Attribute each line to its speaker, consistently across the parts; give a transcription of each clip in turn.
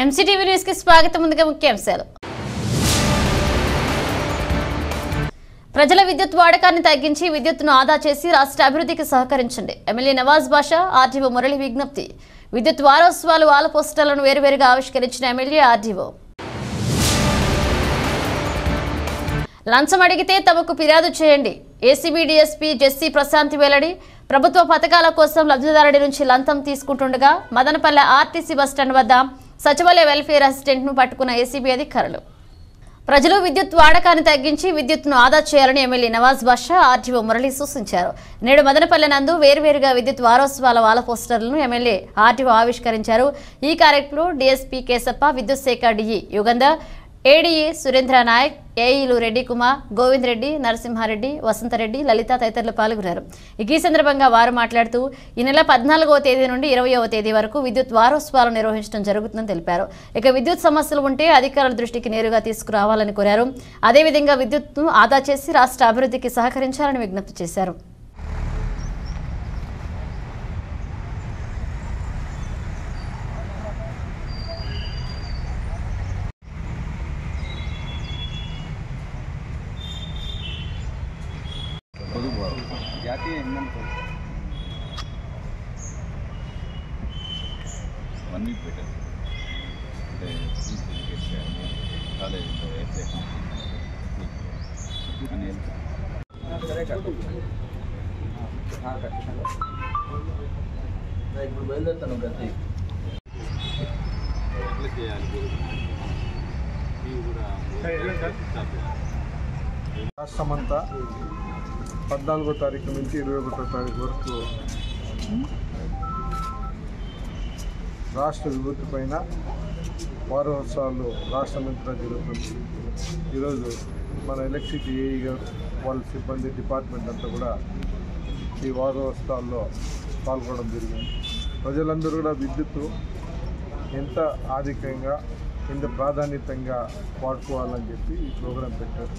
Speaker 1: MCTV news కి స్వాగతం. ముందుగా ముఖ్యాంశాలు. ప్రజల విద్యుత్ వాడకాన్ని తగ్గించి విద్యుత్తును ఆదా చేసి రాష్ట్ర అభివృద్ధికి సహకరించండి. ఎమ్మెల్యే నవాజ్ బాషా, ఆర్డీఓ మురళి విజ్ఞప్తి. విద్యుత్ వారోత్సవాలు వాల్ పోస్టర్లను వేరువేరుగా ఆవిష్కరించిన ఎమ్మెల్యే, ఆర్డీఓ. లంచం అడిగితే తమకు ఫిర్యాదు చేయండి. ఏసీబీ డీఎస్పీ జెస్సీ ప్రశాంతి వెల్లడి. ప్రభుత్వ పథకాల కోసం లబ్ధిదారుడి నుంచి లంచం తీసుకుంటుండగా మదనపల్లె ఆర్టీసీ బస్టాండ్ వద్ద సచివాలయ వెల్ఫేర్ అసిస్టెంట్ను పట్టుకున్న ఏసీబీ అధికారులు. ప్రజలు విద్యుత్ వాడకాన్ని తగ్గించి విద్యుత్తును ఆదా చేయాలని ఎమ్మెల్యే నవాజ్ బాషా, ఆర్డీఓ మురళి సూచించారు. నేడు మదనపల్లె నందు వేర్వేరుగా విద్యుత్ వారోత్సవాల వాల్ పోస్టర్లను ఎమ్మెల్యే, ఆర్డీఓ ఆవిష్కరించారు. ఈ కార్యక్రమంలో డీఎస్పీ కేశప్ప, విద్యుత్ శాఖ డీఈ యుగంధర్, ఏడీఏ సురేంద్ర నాయక్, ఏఈలు రెడ్డి కుమార్, గోవింద్ రెడ్డి, నరసింహారెడ్డి, వసంతరెడ్డి, లలిత తదితరులు పాల్గొన్నారు. ఈ సందర్భంగా వారు మాట్లాడుతూ ఈ నెల 14వ తేదీ నుండి 20వ తేదీ వరకు విద్యుత్ వారోత్సవాలు నిర్వహించడం జరుగుతుందని తెలిపారు. ఇక విద్యుత్ సమస్యలు ఉంటే అధికారుల దృష్టికి నేరుగా తీసుకురావాలని కోరారు. అదేవిధంగా విద్యుత్ను ఆదా చేసి రాష్ట్ర అభివృద్ధికి సహకరించాలని విజ్ఞప్తి చేశారు.
Speaker 2: ఇప్పుడు బయలుదేరుతాను గతి
Speaker 3: రాష్ట్రమంతా 14వ తారీఖు నుంచి 21వ తారీఖు వరకు రాష్ట్ర విభూతి పైన వారోత్సవాలు రాష్ట్రమంతా జరుగుతుంది. ఈరోజు మన ఎలక్ట్రిసిటీ ఏఈ గారు, వాళ్ళ సిబ్బంది, డిపార్ట్మెంట్ అంతా కూడా ఈ వారోత్సవాల్లో పాల్గొనడం జరిగింది. ప్రజలందరూ కూడా విద్యుత్తు ఎంత ఆధిక్యంగా, ఎంత ప్రాధాన్యతంగా వాడుకోవాలని చెప్పి ఈ ప్రోగ్రాం పెట్టారు.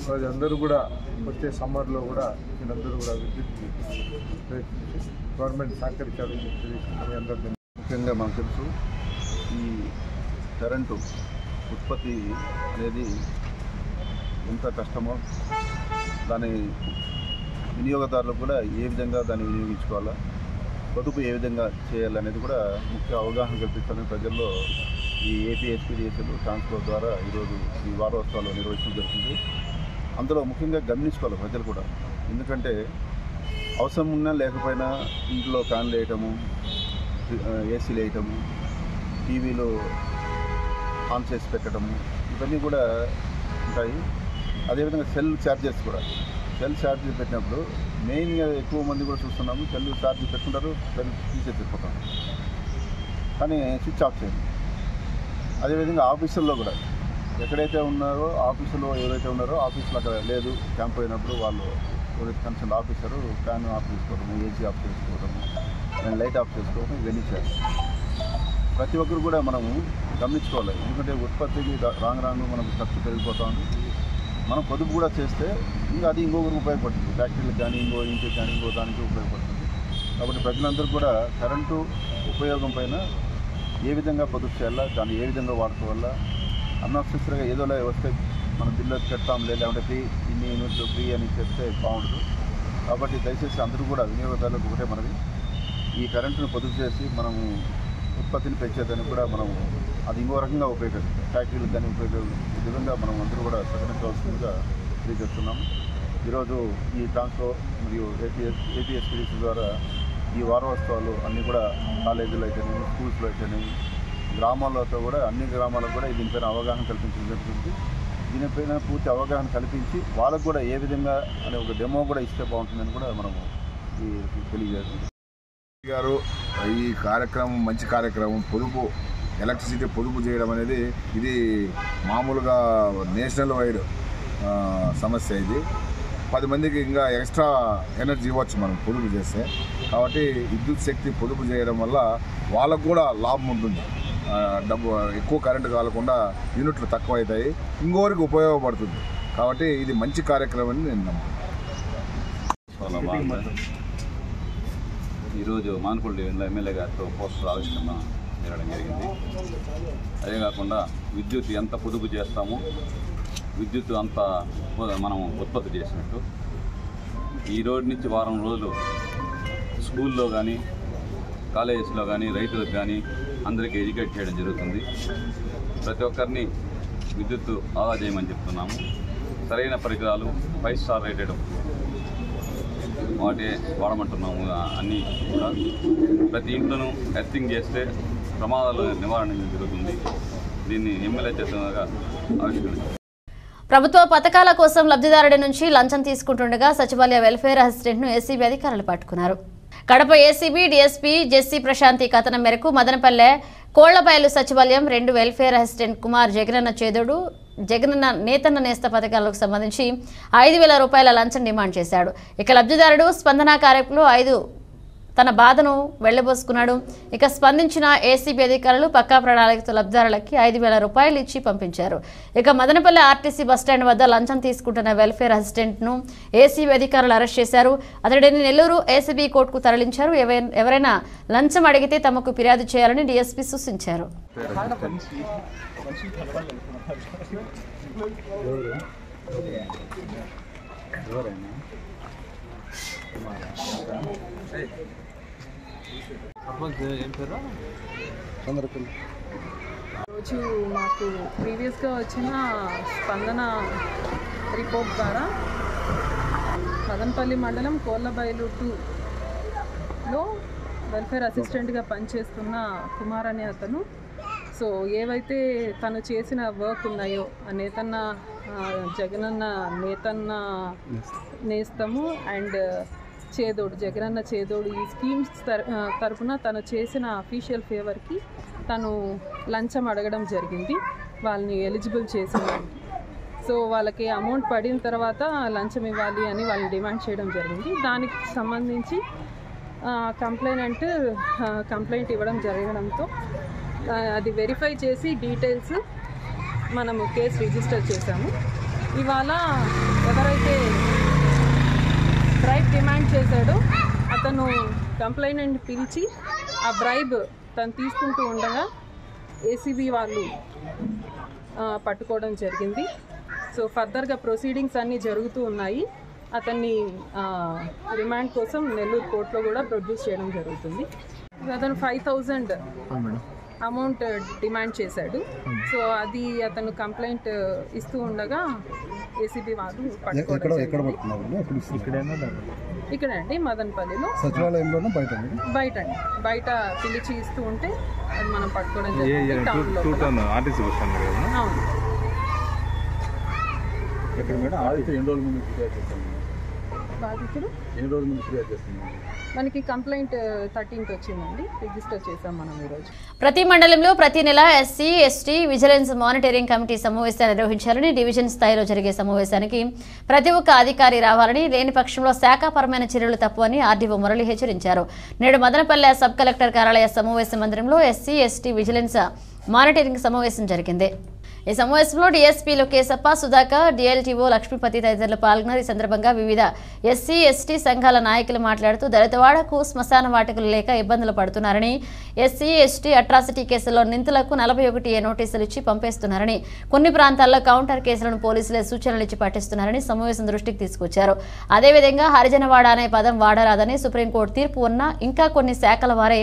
Speaker 3: ప్రజలందరూ కూడా వచ్చే సమ్మర్లో కూడా వీళ్ళందరూ కూడా విద్యుత్కి ప్రయత్నించి గవర్నమెంట్ సహకరించాలని చెప్పి మీ అందరికీ
Speaker 4: ముఖ్యంగా మనకు తెలుసు, ఈ కరెంటు ఉత్పత్తి అనేది ఎంత కష్టమో, దాని వినియోగదారులకు కూడా ఏ విధంగా దాన్ని వినియోగించుకోవాలా, పొదుపు ఏ విధంగా చేయాలనేది కూడా ముఖ్య అవగాహన కల్పించాలని ప్రజల్లో ఈ ఏపీఎస్పీడీఎస్ఎల్ ట్రాన్స్పోర్ట్ ద్వారా ఈరోజు ఈ వారోత్సవాలు నిర్వహించడం జరుగుతుంది. అందులో ముఖ్యంగా గమనించుకోవాలి ప్రజలు కూడా. ఎందుకంటే అవసరం ఉన్నా లేకపోయినా ఇంట్లో ఫ్యాన్లు వేయటము, ఏసీలు వేయటము, టీవీలో ఆన్ చేసి పెట్టడము, ఇవన్నీ కూడా ఉంటాయి. అదేవిధంగా సెల్ ఛార్జెస్ కూడా, సెల్ ఛార్జెస్ పెట్టినప్పుడు మెయిన్గా ఎక్కువ మంది కూడా చూస్తున్నాము, సెల్ ఛార్జెస్ పెట్టుకుంటారు, సెల్ తీసేసిపోతారు, కానీ స్విచ్ ఆఫ్ చేయండి. అదేవిధంగా ఆఫీసుల్లో కూడా ఎక్కడైతే ఉన్నారో, ఆఫీసులో ఎవరైతే ఉన్నారో ఆఫీసులో అక్కడ లేదు, క్యాంప్ అయినప్పుడు వాళ్ళు ఎవరైతే కన్సర్న్ ఆఫీసరు ఫ్యాన్ ఆఫ్ చేసుకోవడము, ఏసీ ఆఫ్ చేసుకోవడము, లైట్ ఆఫ్ చేసుకోవడం, ఇవన్నీ చేయాలి. ప్రతి ఒక్కరు కూడా మనము గమనించుకోవాలి. ఎందుకంటే ఉత్పత్తికి రాను మనకు ఖర్చు పెరిగిపోతూ ఉంది. మనం పొదుపు కూడా చేస్తే ఇంకా అది ఇంకొకరికి ఉపయోగపడుతుంది, ఫ్యాక్టరీలకు కానీ ఇంటికి కానీ ఇంకో దానికి ఉపయోగపడుతుంది. కాబట్టి ప్రజలందరూ కూడా కరెంటు ఉపయోగం పైన ఏ విధంగా పొదుపు చేయాలా, దాన్ని ఏ విధంగా వాడుకోవాలా, అన్నవసరంగా ఏదో వస్తే మనం బిల్లు కడతాంలే, లేకుంటే ఫ్రీ, ఇన్ని యూనిట్లు ఫ్రీ అని చెప్తే బాగుండదు. కాబట్టి దయచేసి అందరూ కూడా వినియోగదారులకు ఒకటే మనది, ఈ కరెంటును పొదుపు చేసి మనము ఉత్పత్తిని పెంచేదానికి కూడా మనము అది ఇంకో రకంగా ఉపయోగిస్తాం, ఫ్యాక్టరీలకు కానీ ఈ విధంగా మనం అందరూ కూడా సహకరించవలసిందిగా తెలియజేస్తున్నాము. ఈరోజు ఈ ట్రాన్స్పోర్ట్ మరియు ఏపీఎస్పీడీసీ ద్వారా ఈ వారోత్సవాలు అన్నీ కూడా కాలేజీలో అయితేనేమి, స్కూల్స్లో అయితేనేమి, గ్రామాలతో కూడా అన్ని గ్రామాలకు కూడా దీనిపైన అవగాహన కల్పించడం జరుగుతుంది. దీనిపైన పూర్తి అవగాహన కల్పించి వాళ్ళకు కూడా ఏ విధంగా అనే ఒక డెమో కూడా ఇస్తే బాగుంటుందని కూడా మనము తెలియజేస్తాం.
Speaker 5: గారు ఈ కార్యక్రమం మంచి కార్యక్రమం. పొదుపు, ఎలక్ట్రిసిటీ పొదుపు చేయడం అనేది ఇది మామూలుగా నేషనల్ వైడ్ సమస్య. ఇది 10 మందికి ఇంకా ఎక్స్ట్రా ఎనర్జీ ఇవ్వచ్చు మనం పొదుపు చేస్తే. కాబట్టి విద్యుత్ శక్తి పొదుపు చేయడం వల్ల వాళ్ళకు కూడా లాభం ఉంటుంది. డబ్బు ఎక్కువ కరెంటు కాలకుండా యూనిట్లు తక్కువ అవుతాయి, ఇంకోరికి ఉపయోగపడుతుంది. కాబట్టి ఇది మంచి కార్యక్రమం అని నేను
Speaker 4: నమ్ముతున్నాను. ఈరోజు మానకొండ ఎమ్మెల్యే గారితో పోస్టర్ ఆవిష్కరణ
Speaker 6: చేయడం జరిగింది. అదే కాకుండా విద్యుత్ ఎంత పొదుపు చేస్తామో విద్యుత్ అంత మనం ఉత్పత్తి చేసినట్టు ఈ రోజు నుంచి వారం రోజులు స్కూల్లో కానీ కాలేజెస్లో కానీ రైతులకు కానీ అందరికీ ఎడ్యుకేట్ చేయడం జరుగుతుంది. ప్రతి ఒక్కరిని విద్యుత్ ఆదా చేయమని చెప్తున్నాము. సరైన పరికరాలు 5 స్టార్ రేటెడ్ వాటి వాడమంటున్నాము. అన్నీ కూడా ప్రతి ఇంట్లోనూ ఎర్తింగ్ చేస్తే ప్రమాదాల నివారణ జరుగుతుంది. దీన్ని ఎమ్మెల్యే చేతులుగా ఆవిష్కరించారు.
Speaker 1: ప్రభుత్వ పథకాల కోసం లబ్ధిదారుడి నుంచి లంచం తీసుకుంటుండగా సచివాలయ వెల్ఫేర్ అసిస్టెంట్ను ఏసీబీ అధికారులు పట్టుకున్నారు. Kadapa ACB DSP Jessie Prashanthi కథనం మేరకు మదనపల్లె కోళ్లబయలు సచివాలయం 2 వెల్ఫేర్ అసిస్టెంట్ కుమార్ జగనన్న నేతన్న నేస్త పథకాలకు సంబంధించి 5,000 రూపాయల లంచం డిమాండ్ చేశాడు. ఇక లబ్ధిదారుడు స్పందన కార్యక్రమంలో తన బాధను వెళ్లబోసుకున్నాడు. ఇక స్పందించిన ఏసీబీ అధికారులు పక్కా ప్రణాళికతో లబ్ధిదారులకి 5,000 రూపాయలు ఇచ్చి పంపించారు. ఇక మదనపల్లె ఆర్టీసీ బస్టాండ్ వద్ద లంచం తీసుకుంటున్న వెల్ఫేర్ అసిస్టెంట్ను ఏసీబీ అధికారులు అరెస్ట్ చేశారు. అతడిని నెల్లూరు ఏసీబీ కోర్టుకు తరలించారు. ఎవరైనా లంచం అడిగితే తమకు ఫిర్యాదు చేయాలని డీఎస్పీ సూచించారు.
Speaker 7: రోజు మాకు ప్రీవియస్గా వచ్చిన స్పందన రిపోర్ట్ ద్వారా మదనపల్లి మండలం కోళ్లబయలు 2లో వెల్ఫేర్ అసిస్టెంట్గా పనిచేస్తున్న కుమార్ అనే అతను ఏవైతే తను చేసిన వర్క్ ఉన్నాయో నేతన్న జగనన్న నేతన్న నేస్తము అండ్ చేదోడు జగనన్న చేదోడు ఈ స్కీమ్స్ తరపున తను చేసిన అఫీషియల్ ఫేవర్కి తను లంచం అడగడం జరిగింది. వాళ్ళని ఎలిజిబుల్ చేసిన వాళ్ళకి అమౌంట్ పడిన తర్వాత లంచం ఇవ్వాలి అని వాళ్ళని డిమాండ్ చేయడం జరిగింది. దానికి సంబంధించి కంప్లైంట్ ఇవ్వడం జరగడంతో అది వెరిఫై చేసి డీటెయిల్స్ మనము కేసు రిజిస్టర్ చేశాము. ఇవాళ ఎవరైతే బ్రైబ్ డిమాండ్ చేశాడో అతను కంప్లైంట్ పిలిచి ఆ బ్రైబ్ తను తీసుకుంటూ ఉండగా ఏసీబీ వాళ్ళు పట్టుకోవడం జరిగింది. ఫర్దర్గా ప్రొసీడింగ్స్ అన్నీ జరుగుతూ ఉన్నాయి. అతన్ని రిమాండ్ కోసం నెల్లూరు కోర్టులో కూడా ప్రొడ్యూస్ చేయడం జరుగుతుంది. అతను 5,000 అమౌంట్ డిమాండ్ చేశాడు. అది అతను కంప్లైంట్ ఇస్తూ ఉండగా ఏసీబీ వాళ్ళు ఇక్కడే అండి మదనపల్లిలో
Speaker 3: సచివాలయంలోనే
Speaker 7: బయట పిలిచి ఇస్తూ ఉంటే అది మనం పట్టుకోవడం జరిగింది. మనకి కంప్లైంట్ 13th వచ్చిందండి, రిజిస్టర్ చేసాం మనం ఈరోజు.
Speaker 1: ప్రతి మండలంలో ప్రతి నెల SC ST vigilance monitoring committee సమావేశాలు నిర్వహించాలని, డివిజన్ స్థాయిలో జరిగే సమావేశానికి ప్రతి ఒక్క అధికారి రావాలని, లేని పక్షంలో శాఖాపరమైన చర్యలు తప్పవని ఆర్డీఓ మురళి హెచ్చరించారు. నేడు మదనపల్లె సబ్ కలెక్టర్ కార్యాలయ సమావేశ మందిరంలో ఎస్సీ ఎస్టీ విజిలెన్స్ మానిటరింగ్ సమావేశం జరిగింది. ఈ సమావేశంలో డీఎస్పీలు కేశప్ప, సుధాకర్, డీఎల్టీఓ లక్ష్మీపతి తదితరులు పాల్గొన్నారు. ఈ సందర్భంగా వివిధ ఎస్సీ ఎస్టీ సంఘాల నాయకులు మాట్లాడుతూ దళితవాడకు శ్మశాన వాటికలు లేక ఇబ్బందులు పడుతున్నారని, ఎస్సీ ఎస్టీ అట్రాసిటీ కేసుల్లో నిందితులకు 41A నోటీసులు ఇచ్చి పంపేస్తున్నారని, కొన్ని ప్రాంతాల్లో కౌంటర్ కేసులను పోలీసులే సూచనలు ఇచ్చి పట్టిస్తున్నారని సమావేశం దృష్టికి తీసుకొచ్చారు. అదేవిధంగా హరిజనవాడ అనే పదం వాడరాదని సుప్రీంకోర్టు తీర్పు ఉన్నా ఇంకా కొన్ని శాఖల వారే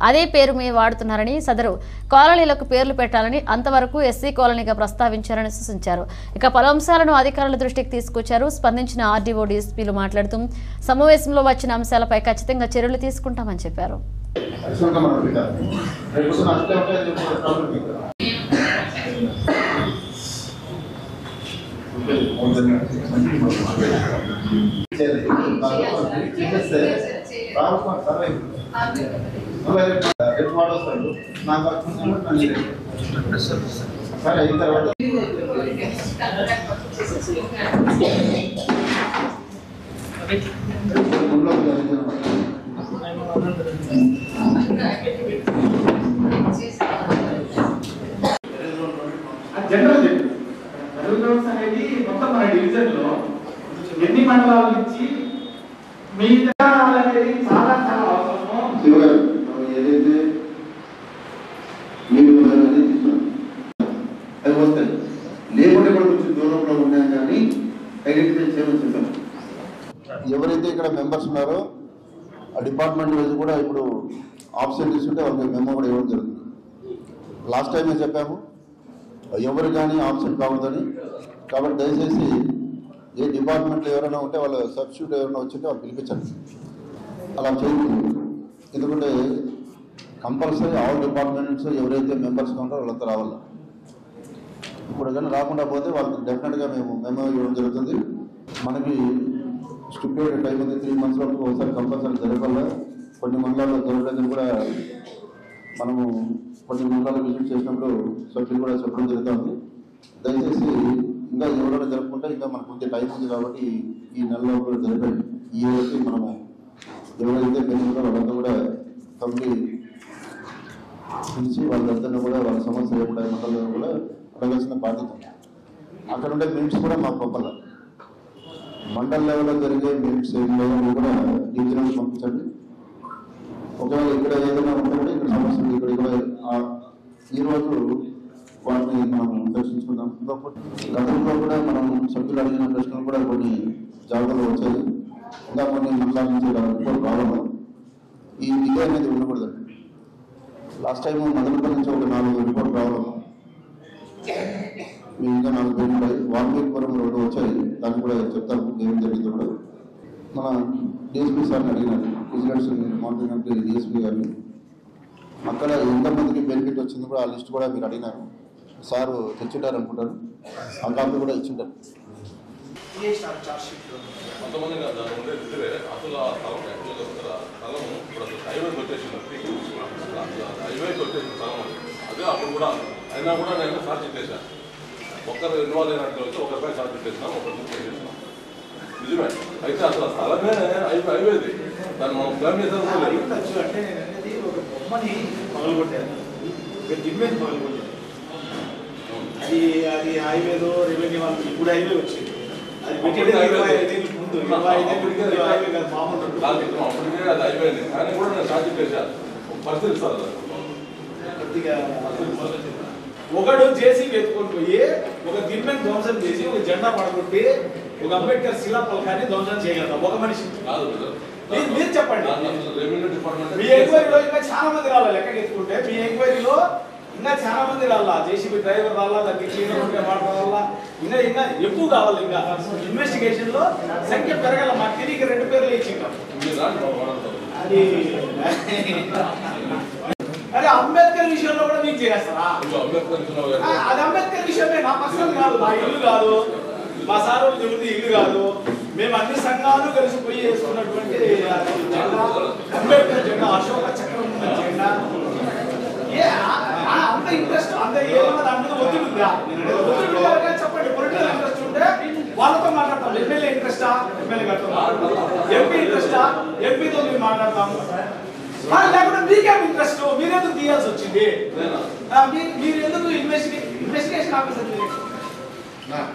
Speaker 1: అదే పేరు మీద వాడుతున్నారని, సదరు కాలనీలకు పేర్లు పెట్టాలని, అంతవరకు ఎస్సీ కాలనీగా ప్రస్తావించారని సూచించారు. ఇక పలు అంశాలను అధికారుల దృష్టికి తీసుకొచ్చారు. స్పందించిన ఆర్డీఓ డీఎస్పీలు మాట్లాడుతూ సమావేశంలో వచ్చిన అంశాలపై ఖచ్చితంగా చర్యలు తీసుకుంటామని చెప్పారు.
Speaker 8: అనేది మొత్తం మన డివిజన్ లో ఎన్ని మండలాల నుంచి మీ అనేది చాలా చాలా అవసరము. ఏదైతే
Speaker 9: మెంబర్స్ ఉన్నారో ఆ డిపార్ట్మెంట్ వైజ్ కూడా ఇప్పుడు ఆప్షన్ తీసుకుంటే వాళ్ళకి మెమో కూడా ఇవ్వడం జరుగుతుంది. లాస్ట్ టైమే చెప్పాము ఎవరు కానీ ఆప్షన్ కావద్దని. కాబట్టి దయచేసి ఏ డిపార్ట్మెంట్లో ఎవరైనా ఉంటే వాళ్ళ సబ్స్టిట్యూట్ ఎవరైనా వచ్చింటే వాళ్ళు పిలిపించండి. అలా చేయకూడదు. ఎందుకంటే కంపల్సరీ ఆల్ డిపార్ట్మెంట్స్ ఎవరైతే మెంబర్స్ ఉంటారో వాళ్ళంతా రావాలి. ఇప్పుడు కానీ రాకుండా పోతే వాళ్ళకి డెఫినెట్గా మేము మెమో ఇవ్వడం జరుగుతుంది. మనకి స్టిప్యులేటెడ్ టైం ఉంది 3 months వరకు ఒకసారి కంపల్సరీ జరగాలి. కొన్ని మండలాల్లో జరగలేదని కూడా మనము కొన్ని మండలాలు విజిట్ చేసినప్పుడు సభ్యులు కూడా చెప్పడం జరుగుతుంది. దయచేసి ఇంకా ఎవరైనా జరుపుకుంటే ఇంకా మనకు కొంచెం టైం ఉంది కాబట్టి ఈ నెలలో కూడా జరగండి. ఈ రోజు మనము ఎవరైతే పెరుగుతుందో వాళ్ళంతా కూడా కమిటీ పిలిచి వాళ్ళందరినీ కూడా వాళ్ళ సమస్య లేకుండా మండలంలో కూడా అడగాల్సిన బాధ్యత. అక్కడ ఉండే మినిట్స్ కూడా మాకు పంపాలి. మండల్ లెవెల్లో జరిగే మినిట్స్ ఏమో కూడా డివిజనల్ పంపించండి. ఒకవేళ ఇక్కడ ఏదైనా ఉంటే కూడా ఇక్కడ సమస్యలు ఇక్కడ కూడా ఈరోజు వాటిని మనం చర్చించుకుందాం. గతంలో కూడా మనం సభ్యులు అడిగిన ప్రశ్నలు కూడా కొన్ని జాగ్రత్తలు వచ్చాయి. ఇంకా కొన్ని మండలాల నుంచి రిపోర్ట్ రావడం ఈ డిలే అనేది ఉండకూడదండి. లాస్ట్ టైం మదనపల్లి నుంచి ఒక 4 రిపోర్ట్ రావడం, మేము ఇంకా 4 పేర్లు ఉన్నాయి. వాల్మీకిపురం 2 వచ్చాయి. దాన్ని కూడా చెప్తాను ఏం జరిగిందో కూడా. మన డిఎస్పీ సార్ని అడిగినాను, విజిలెన్స్ మానిటరింగ్ డిఎస్పీ గారిని. అక్కడ ఎంతమందికి బెనిఫిట్ వచ్చింది కూడా ఆ లిస్ట్ కూడా మీరు అడిగినారు. సార్ తెచ్చుంటారు అనుకుంటారు. ఆ కాపీ కూడా ఇచ్చింటారు.
Speaker 10: కొంతమంది అసలు ఆ స్థలం స్థలం ఇప్పుడు హైవేకి వచ్చేసింది. హైవేకి వచ్చేసిన స్థలం అదే అప్పుడు కూడా అయినా కూడా నేను ఛార్జ్ చేశాను. ఒక్కరు ఇన్వాల్వ్ అయినట్టు వచ్చి ఒకరిపై ఛార్జ్ చేసినాం, ఒకరు చేసినాం. నిజమే. అయితే అసలు స్థలమే హైవేది. దాన్ని మనం ప్లాన్ చేసాను.
Speaker 8: అంటే నేను అనేది ఒక బొమ్మని పగలగొట్టాను, ఒక దిమ్మని పగలగొట్టాను. అది హైవేలో రెవెన్యూ వాళ్ళకి ఇప్పుడు హైవే వచ్చింది. అది పెట్టేది 25 ఏళ్ళ ముందు. 25 ఏళ్ళ హైవే కాదు, మామూలు
Speaker 10: అప్పటికే అది అయిపోయింది. కానీ కూడా నేను ఛార్జ్ చేశాను. పరిశీలిస్తారు.
Speaker 8: ఒకడు జేసీబీ ఎత్తుకొని పోయి ఒక దిమ్మని ధ్వంసం చేసి ఒక జెండా పడగొట్టి ఒక అంబేద్కర్ శిలా పలకాన్ని ధ్వంసం చేయగలుగుతాం ఒక మనిషి. మీరు చెప్పండి. మీ ఎంక్వైరీలో ఇంకా చాలా మంది రావాలి. లెక్కకి ఎత్తుకుంటే మీ ఎంక్వైరీలో ఇంకా చాలా మంది రావాలా. జేసీబీ డ్రైవర్ రావాలా, దానికి క్లీనర్ వాడాలా, ఇంకా ఎక్కువ కావాలి. ఇంకా ఇన్వెస్టిగేషన్ లో సంఖ్య పెరగాల. మాకు తిరిగి 2 పేర్లు ఇచ్చింటాం. అది అరే అంబేద్కర్ విషయంలో కూడా మీకు చేస్తారా? అది అంబేద్కర్ విషయమే, నా పర్సనల్ కాదు, మా ఇల్లు కాదు, మా సార్ దేవుడి ఇల్లు కాదు. మేము అన్ని సంఘాలు కలిసిపోయి వేసుకున్నటువంటి జెండా అంబేద్కర్ జెండా, అశోక చక్రం ఉన్న జెండా. అంత ఇంట్రెస్ట్ అంత ఏమన్నా దాని మీద ఒత్తిడి ఉందా? చెప్పండి. పొలిటికల్ ఇంట్రెస్ట్ ఉంటే వాళ్ళతో మాట్లాడతాం. ఎమ్మెల్యే ఇంట్రెస్టా? ఎమ్మెల్యే గారితో. ఎంపీ ఇంట్రెస్టా? ఎంపీతో మేము మాట్లాడతాము. లేకపోతే మీకేం ఇంట్రెస్ట్? మీరెందుకు తీయాల్సి వచ్చింది? మీరు ఎందుకు ఇన్వెస్టిగేషన్ ఆఫీసర్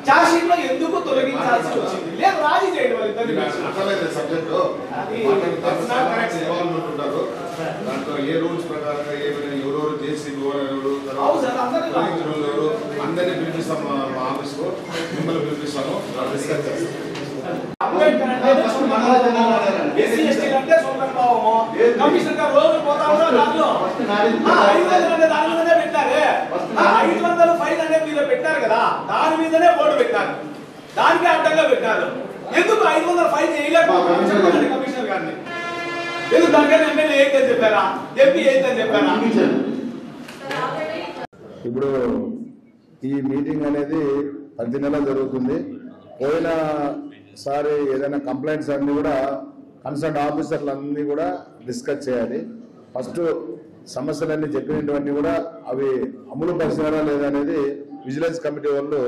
Speaker 8: ఛార్జ్ షీట్ లో ఎందుకు తొలగించాల్సి వచ్చింది? లేదు రాజీ చేయడం
Speaker 5: దాంట్లో ఏ రూల్స్ ప్రకారంగా ఏమైనా ఎవరెవరు చేసి అందరినీ పిలిపిస్తాం. మా ఆఫీస్ లో మిమ్మల్ని పిలిపిస్తాము, డిస్కస్ చేస్తాం.
Speaker 8: అంబేద్కర్ అంటే ఎస్సీ ఎస్టీ అంటే సోమరబాబు కమిషనర్ గారు రోజు పోతా ఉన్నారు. దాంట్లో 500 అంటే దాని మీదనే పెట్టారు. 500 ఫైన్ అనే మీద పెట్టారు కదా, దాని మీదనే బోర్డు పెట్టారు. దానికి అడ్డంగా పెట్టారు. ఎందుకు 500 ఫైన్ చేయలేకపోతే చెప్పండి కమిషనర్ గారిని. ఎందుకు దానికన్నా ఎమ్మెల్యే ఏంటని చెప్పారా, ఎంపీ ఏంటని చెప్పారా?
Speaker 3: ఇప్పుడు ఈ మీటింగ్ అనేది ప్రతి నెల జరుగుతుంది. పోయిన సారి ఏదైనా కంప్లైంట్స్ అన్నీ కూడా కన్సర్న్ ఆఫీసర్లు అన్నీ కూడా డిస్కస్ చేయాలి. ఫస్ట్ సమస్యలన్నీ చెప్పినవన్నీ కూడా అవి అమలు పరిచారా లేదనేది విజిలెన్స్ కమిటీ వాళ్ళు